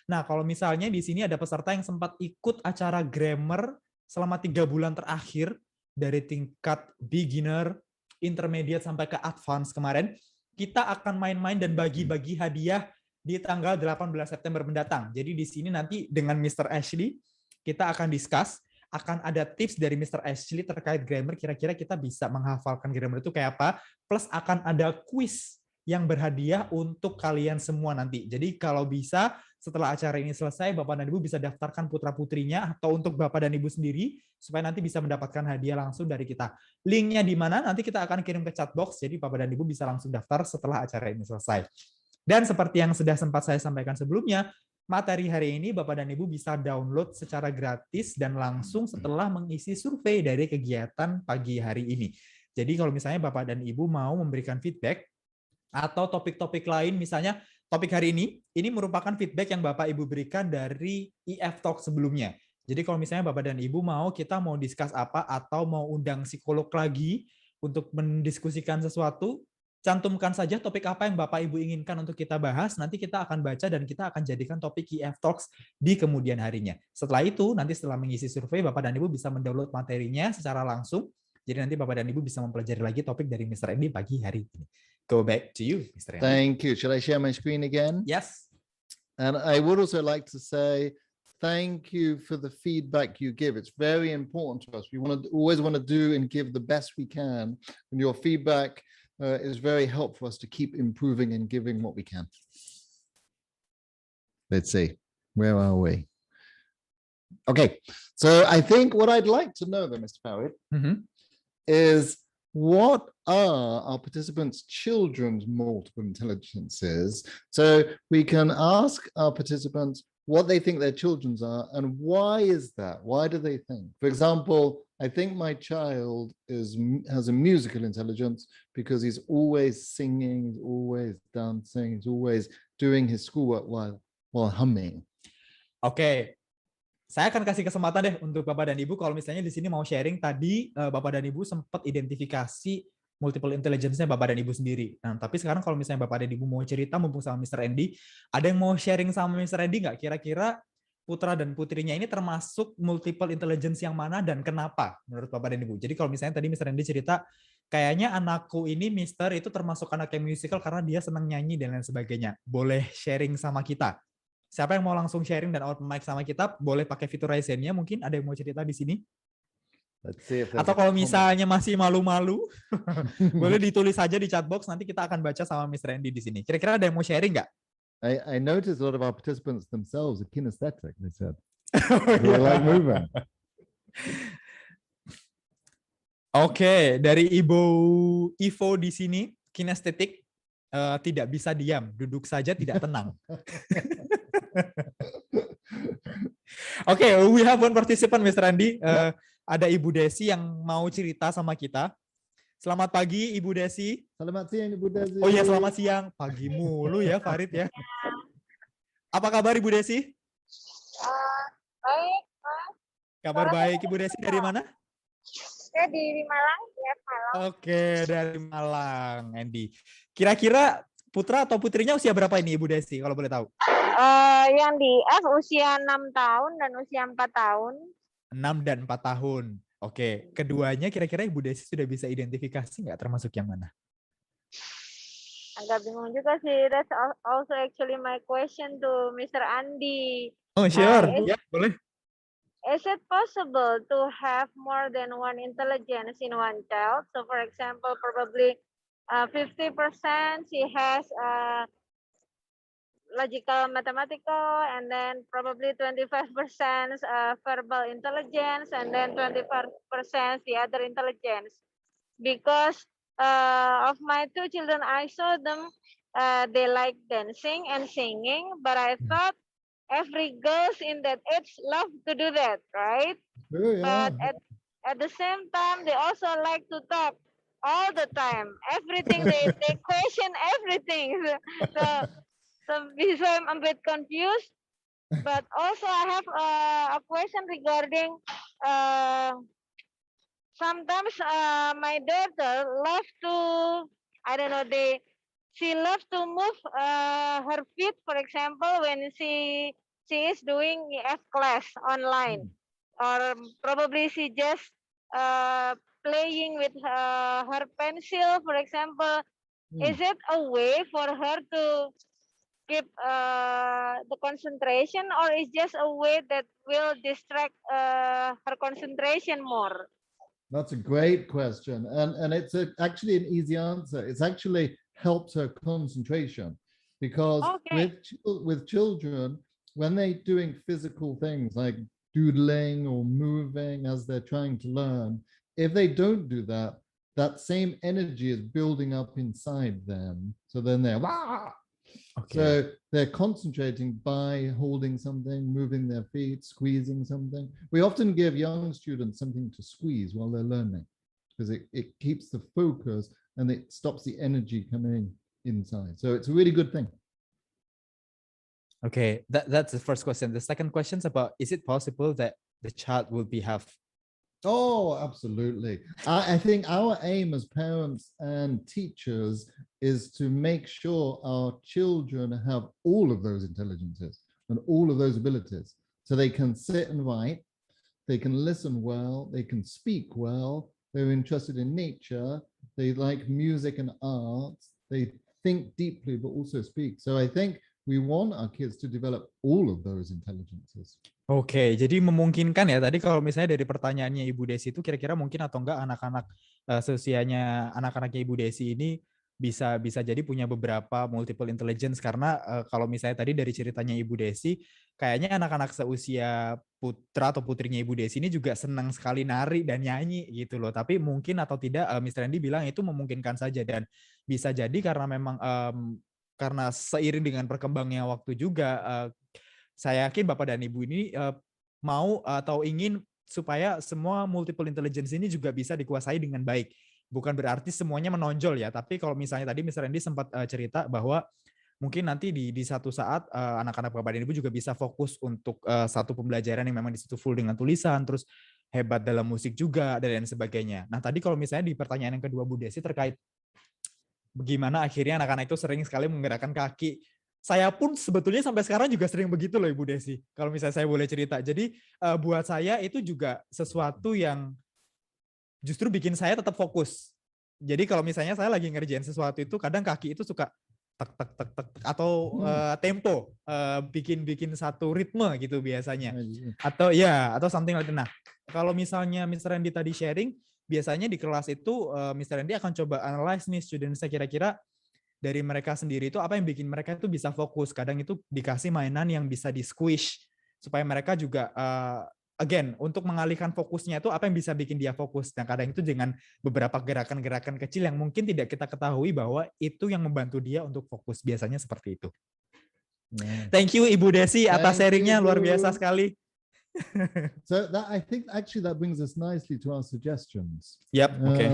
Nah, kalau misalnya di sini ada peserta yang sempat ikut acara grammar selama 3 bulan terakhir dari tingkat beginner, intermediate sampai ke advance kemarin, kita akan main-main dan bagi-bagi hadiah di tanggal 18 September mendatang. Jadi di sini nanti dengan Mr. Ashley kita akan discuss, akan ada tips dari Mr. Ashley terkait grammar, kira-kira kita bisa menghafalkan grammar itu kayak apa, plus akan ada quiz yang berhadiah untuk kalian semua nanti. Jadi kalau bisa setelah acara ini selesai, Bapak dan Ibu bisa daftarkan putra-putrinya atau untuk Bapak dan Ibu sendiri, supaya nanti bisa mendapatkan hadiah langsung dari kita. Linknya di mana nanti kita akan kirim ke chat box, jadi Bapak dan Ibu bisa langsung daftar setelah acara ini selesai. Dan seperti yang sudah sempat saya sampaikan sebelumnya, materi hari ini Bapak dan Ibu bisa download secara gratis dan langsung setelah mengisi survei dari kegiatan pagi hari ini. Jadi kalau misalnya Bapak dan Ibu mau memberikan feedback atau topik-topik lain, misalnya topik hari ini merupakan feedback yang Bapak Ibu berikan dari IF Talk sebelumnya. Jadi kalau misalnya Bapak dan Ibu kita mau discuss apa atau mau undang psikolog lagi untuk mendiskusikan sesuatu, cantumkan saja topik apa yang Bapak Ibu inginkan untuk kita bahas, nanti kita akan baca dan kita akan jadikan topik IF Talks di kemudian harinya. Setelah itu, nanti setelah mengisi survei, Bapak dan Ibu bisa mendownload materinya secara langsung, jadi nanti Bapak dan Ibu bisa mempelajari lagi topik dari Mr. Andy pagi hari ini. Go back to you, Mr. Andy. Thank you. Shall I share my screen again? Yes. And I would also like to say thank you for the feedback you give. It's very important to us. We always want to do and give the best we can. And your feedback is very helpful for us to keep improving and giving what we can. Let's see, where are we? Okay, so I think what I'd like to know though, Mr. Farid, is what are our participants' children's multiple intelligences? So we can ask our participants what they think their children's are and why is that? Why do they think? For example, I think my child has a musical intelligence because he's always singing, he's always dancing, he's always doing his schoolwork while humming. Oke, saya akan kasih kesempatan deh untuk Bapak dan Ibu kalau misalnya di sini mau sharing. Tadi Bapak dan Ibu sempat identifikasi multiple intelligence-nya Bapak dan Ibu sendiri. Nah, tapi sekarang kalau misalnya Bapak dan Ibu mau cerita mumpung sama Mr. Andy, ada yang mau sharing sama Mr. Andy nggak? Kira-kira Putra dan Putrinya ini termasuk multiple intelligence yang mana dan kenapa menurut Bapak dan Ibu? Jadi kalau misalnya tadi Mr. Andy cerita, kayaknya anakku ini Mister itu termasuk anak yang musical karena dia senang nyanyi dan lain sebagainya. Boleh sharing sama kita? Siapa yang mau langsung sharing dan open mic sama kita, boleh pakai fitur raise hand-nya, mungkin ada yang mau cerita di sini? Atau kalau misalnya masih malu-malu, boleh ditulis saja di chat box, nanti kita akan baca sama Mr. Andy di sini. Kira-kira ada yang mau sharing nggak? I noticed a lot of our participants themselves are kinesthetic, they said. They like moving. Oke, dari Ibu Ivo di sini, kinestetik, tidak bisa diam, duduk saja tidak tenang. Oke, we have one participant, Mr. Andy. Ada Ibu Desi yang mau cerita sama kita. Selamat pagi, Ibu Desi. Selamat siang, Ibu Desi. Oh iya, selamat siang. Pagi mulu ya, Farid ya. Apa kabar, Ibu Desi? Baik, Mas. Kabar baik, Ibu Desi dari mana? Saya di Malang, ya Malang. Oke, dari Malang, Andy. Kira-kira Putra atau Putrinya usia berapa ini, Ibu Desi, kalau boleh tahu? Yang di F usia 6 tahun dan usia 4 tahun. 6 dan 4 tahun. Oke, keduanya kira-kira Ibu Desi sudah bisa identifikasi nggak termasuk yang mana? Agak bingung juga sih. That's also actually my question to Mr. Andy. Oh, sure. Ya, boleh. Is it possible to have more than one intelligence in one child? So for example, probably 50% she has logical mathematical, and then probably 25% verbal intelligence, and then 25% the other intelligence. Because of my 2 children, I saw them, they like dancing and singing, but I thought every girls in that age love to do that, right? Oh, yeah. But at the same time, they also like to talk all the time. Everything, they question everything. So I'm a bit confused, but also I have a question regarding sometimes my daughter loves to, I don't know, she loves to move her feet, for example, when she is doing EF class online, or probably she just playing with her pencil, for example. Is it a way for her to keep the concentration, or is just a way that will distract her concentration more? That's a great question. And it's actually an easy answer. It's actually helps her concentration because with children, when they're doing physical things like doodling or moving as they're trying to learn, if they don't do that same energy is building up inside them. So then they're, wah! Okay. So they're concentrating by holding something, moving their feet, squeezing something. We often give young students something to squeeze while they're learning because it keeps the focus and it stops the energy coming inside. So it's a really good thing. Okay, that's the first question. The second question is about, is it possible that the child will be have? Oh, absolutely. I think our aim as parents and teachers is to make sure our children have all of those intelligences and all of those abilities. So they can sit and write, they can listen well, they can speak well, they're interested in nature, they like music and art, they think deeply but also speak. So I think we want our kids to develop all of those intelligences. Oke, jadi memungkinkan ya tadi kalau misalnya dari pertanyaannya Ibu Desi itu kira-kira mungkin atau enggak anak-anak seusianya anak-anaknya Ibu Desi ini bisa jadi punya beberapa multiple intelligence karena kalau misalnya tadi dari ceritanya Ibu Desi kayaknya anak-anak seusia Putra atau Putrinya Ibu Desi ini juga senang sekali nari dan nyanyi gitu loh. Tapi mungkin atau tidak Mr. Randy bilang itu memungkinkan saja dan bisa jadi karena memang karena seiring dengan perkembangannya waktu juga saya yakin Bapak dan Ibu ini mau atau ingin supaya semua multiple intelligence ini juga bisa dikuasai dengan baik. Bukan berarti semuanya menonjol ya, tapi kalau misalnya tadi Mr. Randy sempat cerita bahwa mungkin nanti di satu saat anak-anak Bapak dan Ibu juga bisa fokus untuk satu pembelajaran yang memang di situ full dengan tulisan, terus hebat dalam musik juga, dan lain sebagainya. Nah tadi kalau misalnya di pertanyaan yang kedua Bu Desi terkait bagaimana akhirnya anak-anak itu sering sekali menggerakkan kaki, saya pun sebetulnya sampai sekarang juga sering begitu loh Ibu Desi. Kalau misalnya saya boleh cerita. Jadi buat saya itu juga sesuatu yang justru bikin saya tetap fokus. Jadi kalau misalnya saya lagi ngerjain sesuatu itu kadang kaki itu suka tek tek tek tek atau tempo bikin satu ritme gitu biasanya. Atau something like that. Nah, kalau misalnya Mr. Randy tadi sharing, biasanya di kelas itu Mr. Randy akan coba analyze nih student-nya kira-kira dari mereka sendiri itu apa yang bikin mereka itu bisa fokus. Kadang itu dikasih mainan yang bisa di squish supaya mereka juga again untuk mengalihkan fokusnya itu apa yang bisa bikin dia fokus. Dan kadang itu dengan beberapa gerakan-gerakan kecil yang mungkin tidak kita ketahui bahwa itu yang membantu dia untuk fokus. Biasanya seperti itu. Thank you Ibu Desi atas sharingnya, luar biasa sekali. So that I think actually that brings us nicely to our suggestions. Yep. Okay.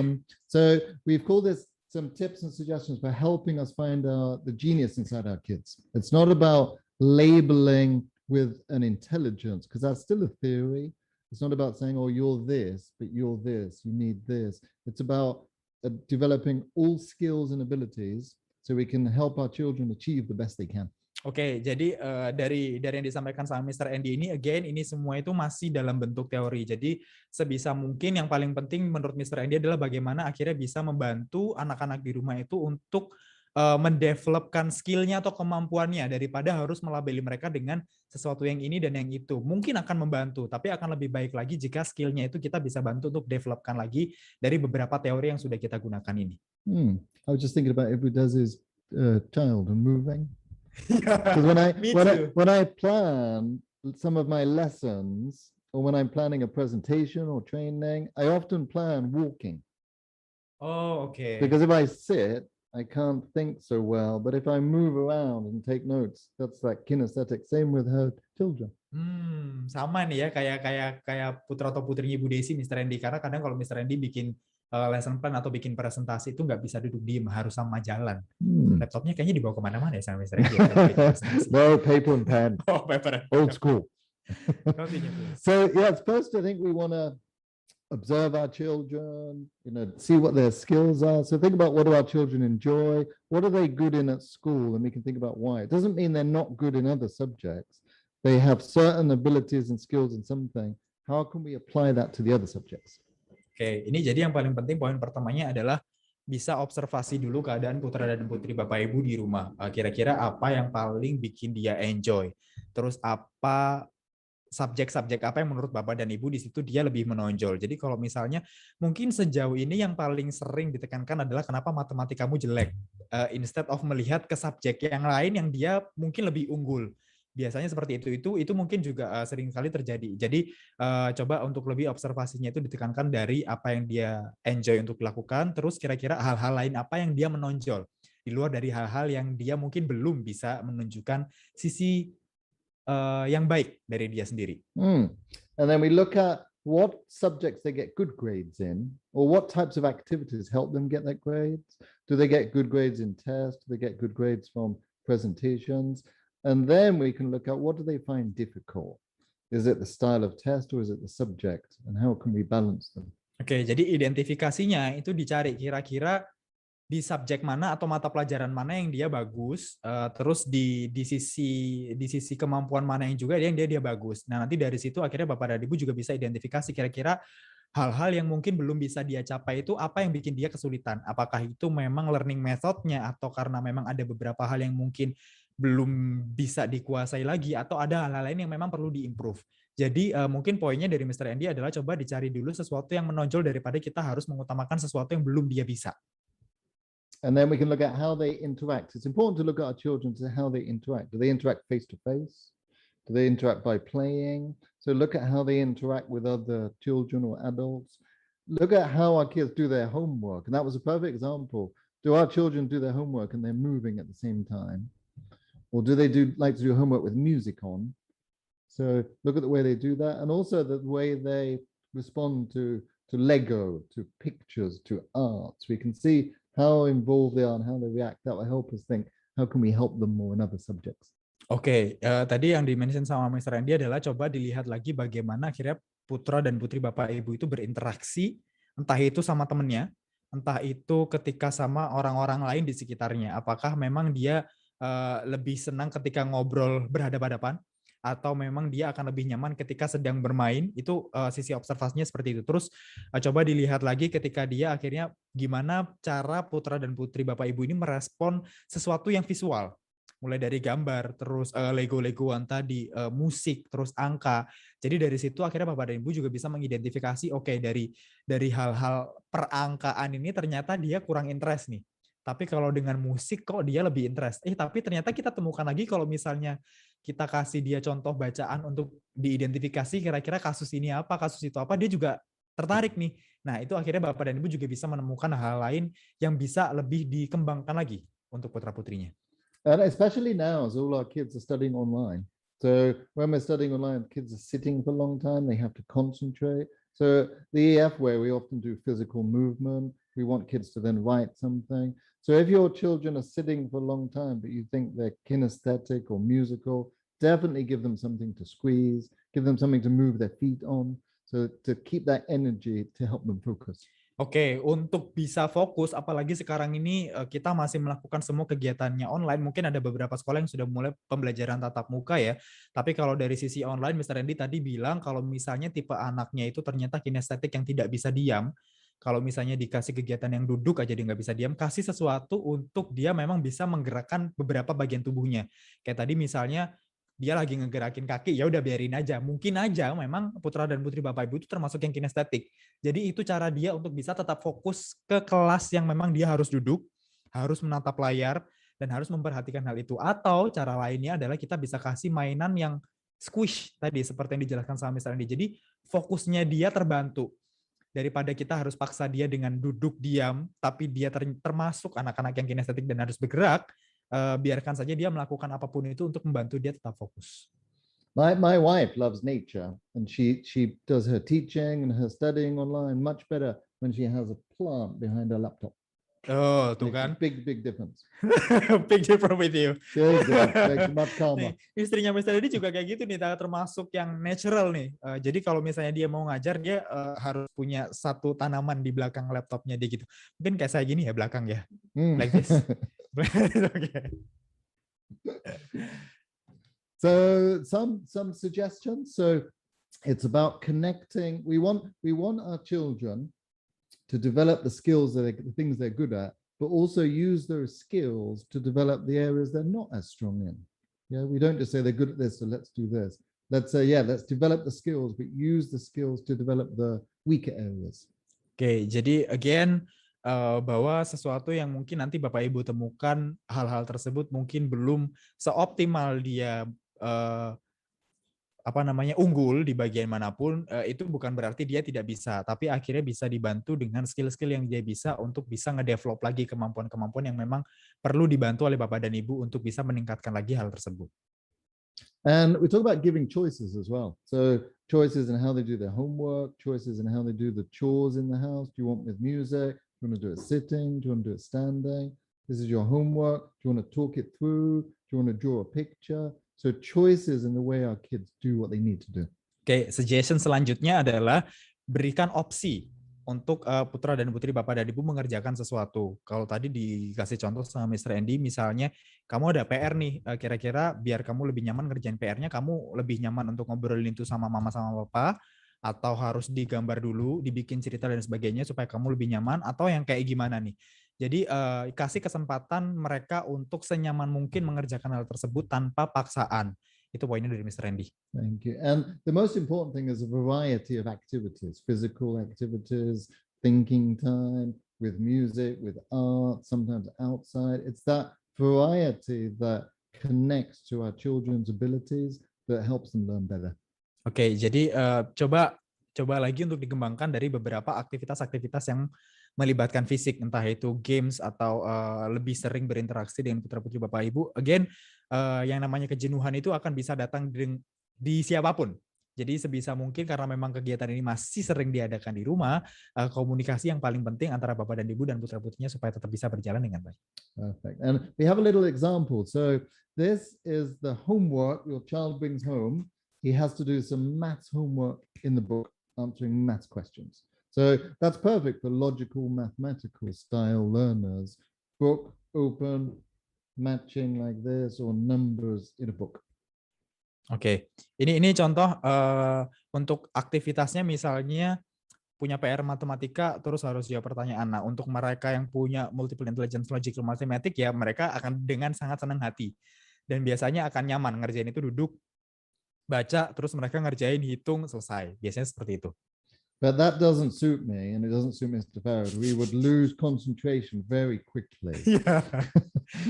So we've called this some tips and suggestions for helping us find the genius inside our kids. It's not about labeling with an intelligence, because that's still a theory. It's not about saying, oh, you're this, but you're this, you need this. It's about developing all skills and abilities so we can help our children achieve the best they can. Oke, jadi dari yang disampaikan sama Mr. Andy ini, again, ini semua itu masih dalam bentuk teori. Jadi sebisa mungkin yang paling penting menurut Mr. Andy adalah bagaimana akhirnya bisa membantu anak-anak di rumah itu untuk mendevelopkan skillnya atau kemampuannya daripada harus melabeli mereka dengan sesuatu yang ini dan yang itu. Mungkin akan membantu, tapi akan lebih baik lagi jika skillnya itu kita bisa bantu untuk developkan lagi dari beberapa teori yang sudah kita gunakan ini. I was just thinking about if he does his child and moving. Because when I plan some of my lessons, or when I'm planning a presentation or training, I often plan walking. Oh, okay. Because if I sit, I can't think so well. But if I move around and take notes, that's like kinesthetic. Same with her children. Sama nih ya kayak Putra atau Putrinya Ibu Desi, Mr. Randy. Karena kadang kalau Mr. Randy bikin lesson plan atau bikin presentasi itu nggak bisa duduk diem, harus sama jalan. Laptopnya kayaknya dibawa kemana-mana ya sama Mr. Randy. No, paper and pen. Oh, paper. Old school. Continue, please. So yes, first I think we want to observe our children, see what their skills are. So think about, what do our children enjoy? What are they good in at school? And we can think about why. It doesn't mean they're not good in other subjects. They have certain abilities and skills in something. How can we apply that to the other subjects? Oke, ini jadi yang paling penting poin pertamanya adalah bisa observasi dulu keadaan putra dan putri Bapak Ibu di rumah. Kira-kira apa yang paling bikin dia enjoy? Terus apa subjek-subjek apa yang menurut Bapak dan Ibu di situ dia lebih menonjol. Jadi kalau misalnya mungkin sejauh ini yang paling sering ditekankan adalah kenapa matematikamu jelek. Instead of melihat ke subjek yang lain yang dia mungkin lebih unggul. Biasanya seperti itu mungkin juga sering kali terjadi. Jadi coba untuk lebih observasinya itu ditekankan dari apa yang dia enjoy untuk dilakukan, terus kira-kira hal-hal lain apa yang dia menonjol. di luar dari hal-hal yang dia mungkin belum bisa menunjukkan sisi yang baik dari dia sendiri. And then we look at what subjects they get good grades in, or what types of activities help them get that grades. Do they get good grades in tests? Do they get good grades from presentations? And then we can look at what do they find difficult. Is it the style of test or is it the subject? And how can we balance them? Oke, jadi identifikasinya itu dicari kira-kira di subjek mana atau mata pelajaran mana yang dia bagus, terus di sisi kemampuan mana yang juga yang dia bagus. Nah, nanti dari situ akhirnya Bapak dan Ibu juga bisa identifikasi kira-kira hal-hal yang mungkin belum bisa dia capai itu apa yang bikin dia kesulitan. Apakah itu memang learning methodnya atau karena memang ada beberapa hal yang mungkin belum bisa dikuasai lagi atau ada hal-hal lain yang memang perlu diimprove. Jadi mungkin poinnya dari Mr. Andy adalah coba dicari dulu sesuatu yang menonjol daripada kita harus mengutamakan sesuatu yang belum dia bisa. And then we can look at how they interact. It's important to look at our children to how they interact. Do they interact face to face? Do they interact by playing? So look at how they interact with other children or adults. Look at how our kids do their homework. And that was a perfect example. Do our children do their homework and they're moving at the same time? Or do they like to do homework with music on? So look at the way they do that, and also the way they respond to Lego, to pictures, to arts. We can see how involved they are and how they react. That will help us think, how can we help them more in other subjects? Oke, tadi yang di-mention sama Mr. Andy adalah coba dilihat lagi bagaimana akhirnya putra dan putri Bapak Ibu itu berinteraksi, entah itu sama temennya, entah itu ketika sama orang-orang lain di sekitarnya. Apakah memang dia lebih senang ketika ngobrol berhadapan-hadapan, atau memang dia akan lebih nyaman ketika sedang bermain. Itu sisi observasinya seperti itu. Terus coba dilihat lagi ketika dia akhirnya gimana cara putra dan putri Bapak Ibu ini merespon sesuatu yang visual. Mulai dari gambar, terus Lego-Legoan tadi, musik, terus angka. Jadi dari situ akhirnya Bapak dan Ibu juga bisa mengidentifikasi, oke, dari hal-hal perangkaan ini ternyata dia kurang interest nih. Tapi kalau dengan musik kok dia lebih interest. Tapi ternyata kita temukan lagi kalau misalnya kita kasih dia contoh bacaan untuk diidentifikasi kira-kira kasus ini apa, kasus itu apa, dia juga tertarik nih. Nah, itu akhirnya Bapak dan Ibu juga bisa menemukan hal lain yang bisa lebih dikembangkan lagi untuk putra-putrinya. And especially now, as all our kids are studying online. So when we're studying online, kids are sitting for a long time, they have to concentrate. So the EF way, we often do physical movement. We want kids to then write something. So if your children are sitting for a long time, but you think they're kinesthetic or musical, definitely give them something to squeeze, give them something to move their feet on, so to keep that energy to help them focus. Oke, untuk bisa fokus, apalagi sekarang ini kita masih melakukan semua kegiatannya online, mungkin ada beberapa sekolah yang sudah mulai pembelajaran tatap muka ya, tapi kalau dari sisi online, Mr. Andy tadi bilang kalau misalnya tipe anaknya itu ternyata kinestetik yang tidak bisa diam, kalau misalnya dikasih kegiatan yang duduk aja dia nggak bisa diam, kasih sesuatu untuk dia memang bisa menggerakkan beberapa bagian tubuhnya. Kayak tadi misalnya dia lagi ngegerakin kaki, ya udah biarin aja. Mungkin aja memang putra dan putri Bapak Ibu itu termasuk yang kinestetik. Jadi itu cara dia untuk bisa tetap fokus ke kelas yang memang dia harus duduk, harus menatap layar, dan harus memperhatikan hal itu. Atau cara lainnya adalah kita bisa kasih mainan yang squish tadi, seperti yang dijelaskan sama Mr. Andi. Jadi fokusnya dia terbantu. Daripada kita harus paksa dia dengan duduk diam, tapi dia termasuk anak-anak yang kinestetik dan harus bergerak, biarkan saja dia melakukan apapun itu untuk membantu dia tetap fokus. My wife loves nature, and she does her teaching and her studying online much better when she has a plant behind her laptop. Oh, tuh kan. Big difference. Big difference with you. Much calmer. Istrinya Mr. Dedi juga kayak gitu nih, termasuk yang natural nih. Jadi kalau misalnya dia mau ngajar, dia harus punya satu tanaman di belakang laptopnya dia gitu. Mungkin kayak saya gini ya belakang ya, like this. Okay. So some suggestions. So it's about connecting. We want our children to develop the skills the things they're good at, but also use those skills to develop the areas they're not as strong in. Yeah, we don't just say they're good at this, so let's do this. Let's say, yeah, let's develop the skills, but use the skills to develop the weaker areas. Oke, jadi again, bahwa sesuatu yang mungkin nanti Bapak Ibu temukan hal-hal tersebut mungkin belum seoptimal dia unggul di bagian manapun, itu bukan berarti dia tidak bisa, tapi akhirnya bisa dibantu dengan skill-skill yang dia bisa untuk bisa ngedevelop lagi kemampuan-kemampuan yang memang perlu dibantu oleh Bapak dan Ibu untuk bisa meningkatkan lagi hal tersebut. And we talk about giving choices as well. So choices in how they do their homework, choices in how they do the chores in the house. Do you want with music? Do you want to do it sitting? Do you want to do it standing? This is your homework. Do you want to talk it through? Do you want to draw a picture? So choices in the way our kids do what they need to do. Oke, suggestion selanjutnya adalah berikan opsi untuk putra dan putri Bapak dan Ibu mengerjakan sesuatu. Kalau tadi dikasih contoh sama Mr. Andy, misalnya kamu ada PR nih, kira-kira biar kamu lebih nyaman ngerjain PR-nya, kamu lebih nyaman untuk ngobrolin itu sama mama sama papa, atau harus digambar dulu, dibikin cerita dan sebagainya supaya kamu lebih nyaman, atau yang kayak gimana nih? Jadi kasih kesempatan mereka untuk senyaman mungkin mengerjakan hal tersebut tanpa paksaan. Itu poinnya dari Mr. Randy. Thank you. And the most important thing is a variety of activities, physical activities, thinking time, with music, with art, sometimes outside. It's that variety that connects to our children's abilities that helps them learn better. Oke, jadi coba lagi untuk dikembangkan dari beberapa aktivitas-aktivitas yang melibatkan fisik, entah itu games atau lebih sering berinteraksi dengan putra-putri Bapak Ibu. Again, yang namanya kejenuhan itu akan bisa datang di siapapun. Jadi sebisa mungkin karena memang kegiatan ini masih sering diadakan di rumah, komunikasi yang paling penting antara Bapak dan Ibu dan putra-putrinya supaya tetap bisa berjalan dengan baik. Perfect. And we have a little example. So this is the homework your child brings home. He has to do some maths homework in the book, answering maths questions. So that's perfect for logical, mathematical style learners. Book, open, matching like this, or numbers in a book. Oke, ini contoh untuk aktivitasnya misalnya punya PR matematika terus harus jawab pertanyaan. Nah, untuk mereka yang punya multiple intelligence logical mathematics ya mereka akan dengan sangat senang hati dan biasanya akan nyaman ngerjain itu duduk baca terus mereka ngerjain hitung selesai. Biasanya seperti itu. But that doesn't suit me, and it doesn't suit Mr. Farad. We would lose concentration very quickly. Iya,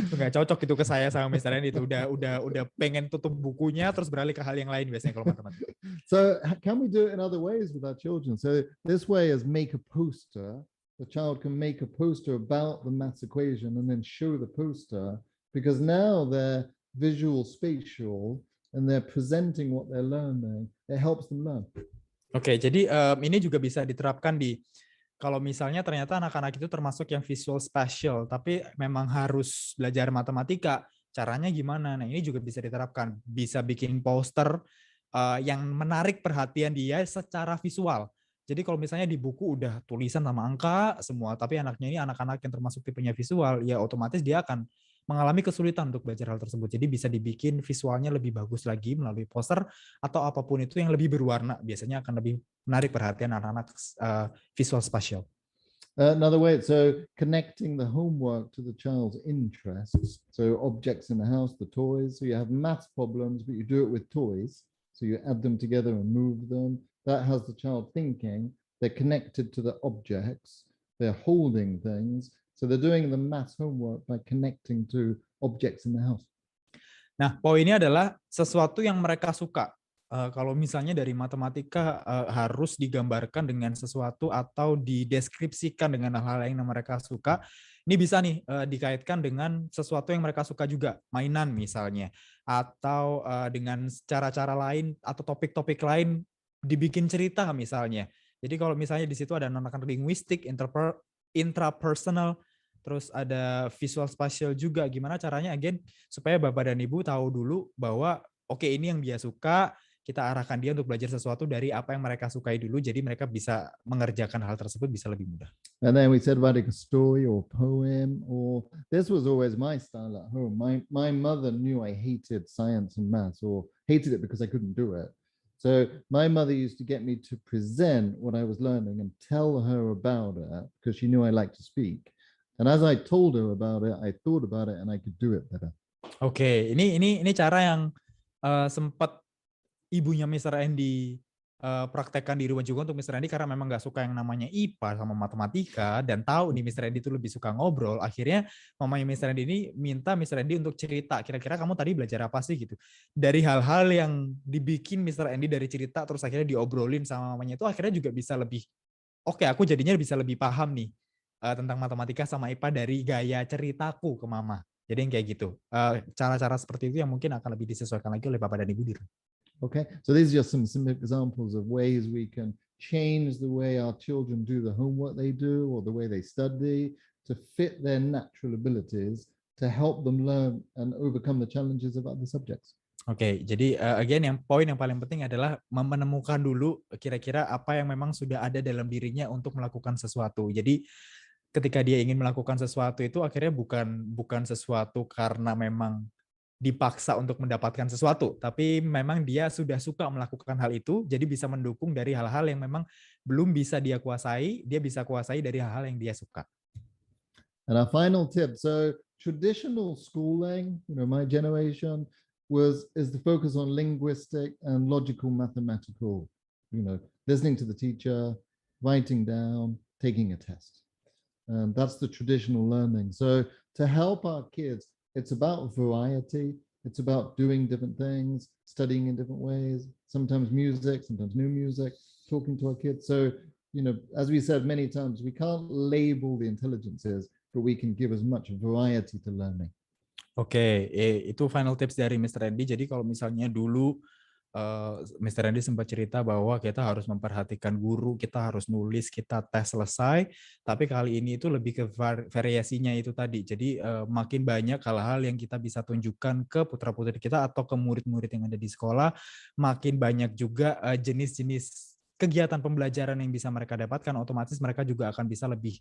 nggak cocok itu ke saya sama Mr. Randy itu udah pengen tutup bukunya terus beralih ke hal yang lain biasanya kalau matematika. So can we do it in other ways with our children? So this way is make a poster. The child can make a poster about the maths equation and then show the poster because now they're visual spatial and they're presenting what they're learning. It helps them learn. Oke, jadi ini juga bisa diterapkan kalau misalnya ternyata anak-anak itu termasuk yang visual spatial, tapi memang harus belajar matematika, caranya gimana? Nah, ini juga bisa diterapkan. Bisa bikin poster yang menarik perhatian dia secara visual. Jadi kalau misalnya di buku udah tulisan sama angka semua, tapi anaknya ini anak-anak yang termasuk tipenya visual, ya otomatis dia akan mengalami kesulitan untuk belajar hal tersebut. Jadi bisa dibikin visualnya lebih bagus lagi melalui poster atau apapun itu yang lebih berwarna. Biasanya akan lebih menarik perhatian anak-anak visual spatial. Another way, so connecting the homework to the child's interests. So objects in the house, the toys. So you have maths problems, but you do it with toys. So you add them together and move them. That has the child thinking. They're connected to the objects. They're holding things. So they're doing the maths homework by connecting to objects in the house. Nah, poinnya adalah sesuatu yang mereka suka. Kalau misalnya dari matematika harus digambarkan dengan sesuatu atau dideskripsikan dengan hal-hal yang mereka suka, ini bisa nih dikaitkan dengan sesuatu yang mereka suka juga, mainan misalnya, atau dengan cara-cara lain atau topik-topik lain dibikin cerita misalnya. Jadi kalau misalnya di situ ada anak-anak linguistik, intrapersonal, terus ada visual spatial juga. Gimana caranya again supaya Bapak dan Ibu tahu dulu bahwa oke, ini yang dia suka, kita arahkan dia untuk belajar sesuatu dari apa yang mereka sukai dulu, jadi mereka bisa mengerjakan hal tersebut bisa lebih mudah. And then we said writing a story or poem, or this was always my style at home. My mother knew I hated science and maths, or hated it because I couldn't do it. So my mother used to get me to present what I was learning and tell her about it because she knew I liked to speak. And as I told her about it, I thought about it and I could do it better. Oke, ini cara yang sempat ibunya Mr. Andy praktekkan di rumah juga untuk Mr. Randy karena memang nggak suka yang namanya IPA sama matematika dan tahu nih Mr. Randy itu lebih suka ngobrol. Akhirnya mamanya Mr. Randy ini minta Mr. Randy untuk cerita. Kira-kira kamu tadi belajar apa sih gitu. Dari hal-hal yang dibikin Mr. Randy dari cerita terus akhirnya diobrolin sama mamanya itu akhirnya juga bisa lebih oke, aku jadinya bisa lebih paham nih tentang matematika sama IPA dari gaya ceritaku ke mama. Jadi yang kayak gitu. Cara-cara seperti itu yang mungkin akan lebih disesuaikan lagi oleh Bapak dan Ibu di rumah. Okay, so these are just some simple examples of ways we can change the way our children do the homework they do or the way they study to fit their natural abilities to help them learn and overcome the challenges of other subjects. Oke, jadi again poin yang paling penting adalah menemukan dulu kira-kira apa yang memang sudah ada dalam dirinya untuk melakukan sesuatu. Jadi ketika dia ingin melakukan sesuatu itu akhirnya bukan sesuatu karena memang dipaksa untuk mendapatkan sesuatu, tapi memang dia sudah suka melakukan hal itu, jadi bisa mendukung dari hal-hal yang memang belum bisa dia kuasai, dia bisa kuasai dari hal-hal yang dia suka. And our final tip, so traditional schooling, my generation is the focus on linguistic and logical mathematical, listening to the teacher, writing down, taking a test. And that's the traditional learning. So to help our kids, it's about variety. It's about doing different things, studying in different ways, sometimes music, sometimes new music, talking to our kids. So, as we said many times, we can't label the intelligences, but we can give as much variety to learning. Oke, itu final tips dari Mr. Randy. Jadi kalau misalnya dulu Mr. Randy sempat cerita bahwa kita harus memperhatikan guru, kita harus nulis, kita tes selesai, tapi kali ini itu lebih ke variasinya itu tadi. Jadi makin banyak hal-hal yang kita bisa tunjukkan ke putra-putri kita atau ke murid-murid yang ada di sekolah, makin banyak juga jenis-jenis kegiatan pembelajaran yang bisa mereka dapatkan, otomatis mereka juga akan bisa lebih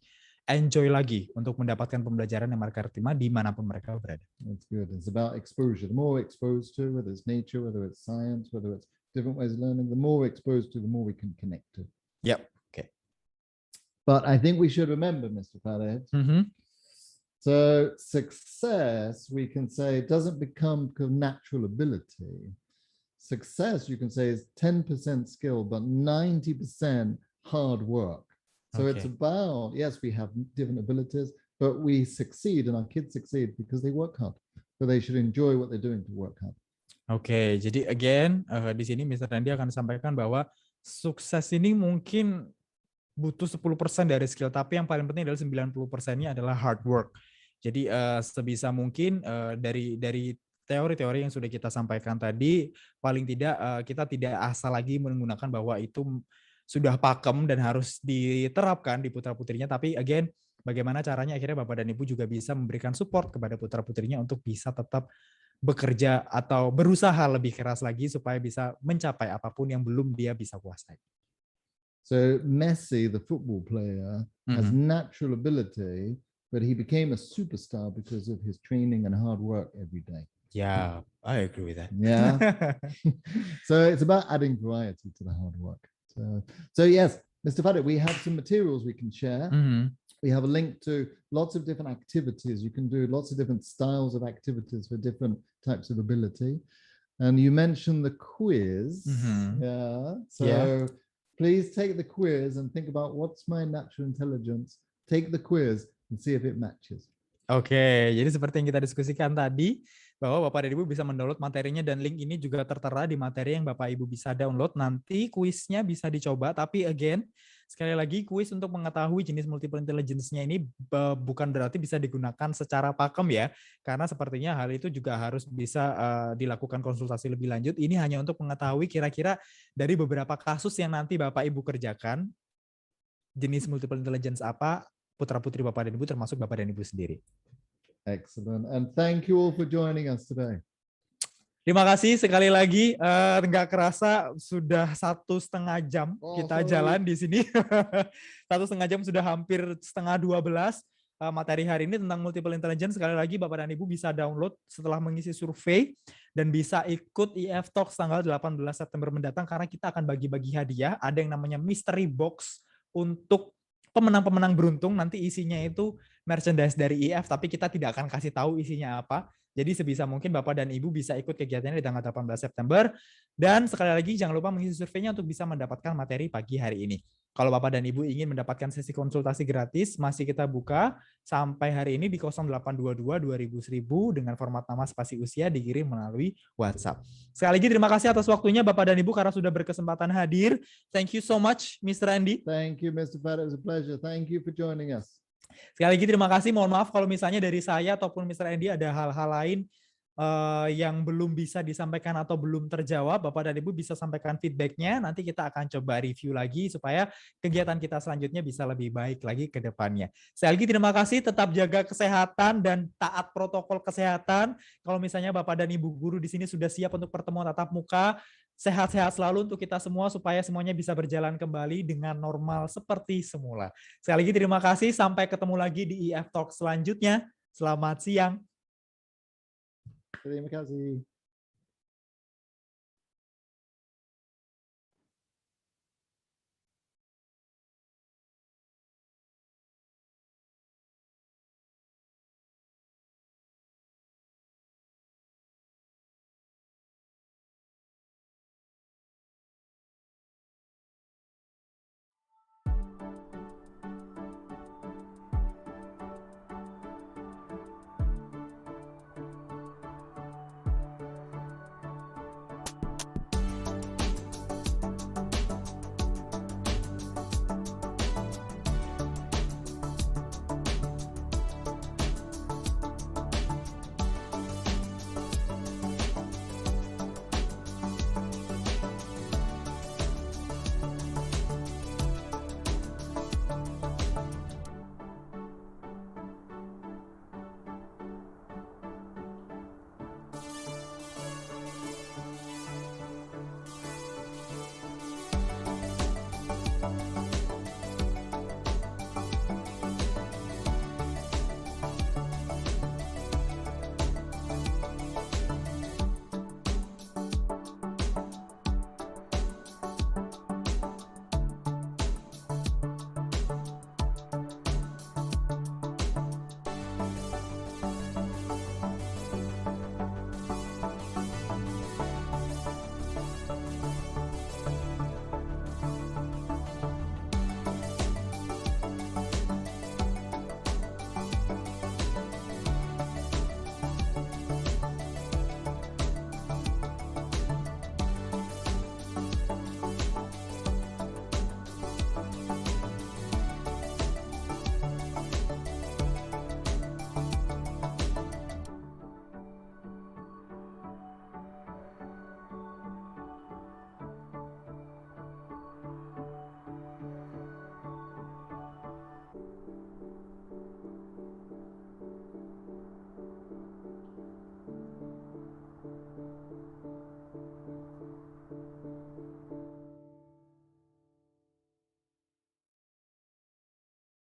enjoy lagi untuk mendapatkan pembelajaran yang mereka terima dimanapun mereka berada. That's good. It's about exposure. The more exposed to, whether it's nature, whether it's science, whether it's different ways of learning, the more exposed to, the more we can connect to. Yep. Okay. But I think we should remember, Mr. Farid. So success, we can say, doesn't become natural ability. Success, you can say, is 10% skill, but 90% hard work. So it's about, yes, we have different abilities, but we succeed and our kids succeed because they work hard. So they should enjoy what they're doing to work hard. Oke, jadi again, di sini Mr. Randy akan sampaikan bahwa sukses ini mungkin butuh 10% dari skill, tapi yang paling penting adalah 90%-nya adalah hard work. Jadi sebisa mungkin dari teori-teori yang sudah kita sampaikan tadi, paling tidak kita tidak asal lagi menggunakan bahwa itu sudah pakem dan harus diterapkan di putra-putrinya, tapi again, bagaimana caranya akhirnya Bapak dan Ibu juga bisa memberikan support kepada putra-putrinya untuk bisa tetap bekerja atau berusaha lebih keras lagi supaya bisa mencapai apapun yang belum dia bisa kuasai. So Messi, the football player, has natural ability, but he became a superstar because of his training and hard work every day. Yeah, I agree with that. Yeah. So it's about adding variety to the hard work. So yes, Mr. Farid, we have some materials we can share. We have a link to lots of different activities. You can do lots of different styles of activities for different types of ability. And you mentioned the quiz. Yeah. So please take the quiz and think about what's my natural intelligence. Take the quiz and see if it matches. Oke, jadi seperti yang kita diskusikan tadi, bahwa Bapak dan Ibu bisa mendownload materinya dan link ini juga tertera di materi yang Bapak Ibu bisa download. Nanti kuisnya bisa dicoba, tapi again, sekali lagi kuis untuk mengetahui jenis multiple intelligence-nya ini bukan berarti bisa digunakan secara pakem ya, karena sepertinya hal itu juga harus bisa dilakukan konsultasi lebih lanjut. Ini hanya untuk mengetahui kira-kira dari beberapa kasus yang nanti Bapak Ibu kerjakan, jenis multiple intelligence apa, putra-putri Bapak dan Ibu termasuk Bapak dan Ibu sendiri. Excellent. And thank you all for joining us today. Terima kasih sekali lagi. Nggak kerasa sudah 1,5 jam kita jalan di sini. 1,5 jam sudah hampir 11:30. Materi hari ini tentang multiple intelligence. Sekali lagi Bapak dan Ibu bisa download setelah mengisi survei dan bisa ikut IF Talks tanggal 18 September mendatang karena kita akan bagi-bagi hadiah. Ada yang namanya mystery box untuk pemenang-pemenang beruntung. Nanti isinya itu merchandise dari IF, tapi kita tidak akan kasih tahu isinya apa. Jadi sebisa mungkin Bapak dan Ibu bisa ikut kegiatannya di tanggal 18 September. Dan sekali lagi jangan lupa mengisi surveinya untuk bisa mendapatkan materi pagi hari ini. Kalau Bapak dan Ibu ingin mendapatkan sesi konsultasi gratis, masih kita buka sampai hari ini di 0822 2000 dengan format nama spasi usia dikirim melalui WhatsApp. Sekali lagi terima kasih atas waktunya Bapak dan Ibu karena sudah berkesempatan hadir. Thank you so much, Mr. Andy. Thank you, Mr. Farid. It was a pleasure. Thank you for joining us. Sekali lagi terima kasih. Mohon maaf kalau misalnya dari saya ataupun Mr. Andy ada hal-hal lain yang belum bisa disampaikan atau belum terjawab. Bapak dan Ibu bisa sampaikan feedbacknya. Nanti kita akan coba review lagi supaya kegiatan kita selanjutnya bisa lebih baik lagi ke depannya. Sekali lagi terima kasih. Tetap jaga kesehatan dan taat protokol kesehatan. Kalau misalnya Bapak dan Ibu guru di sini sudah siap untuk pertemuan tatap muka, sehat-sehat selalu untuk kita semua supaya semuanya bisa berjalan kembali dengan normal seperti semula. Sekali lagi terima kasih. Sampai ketemu lagi di IF Talk selanjutnya. Selamat siang. Terima kasih.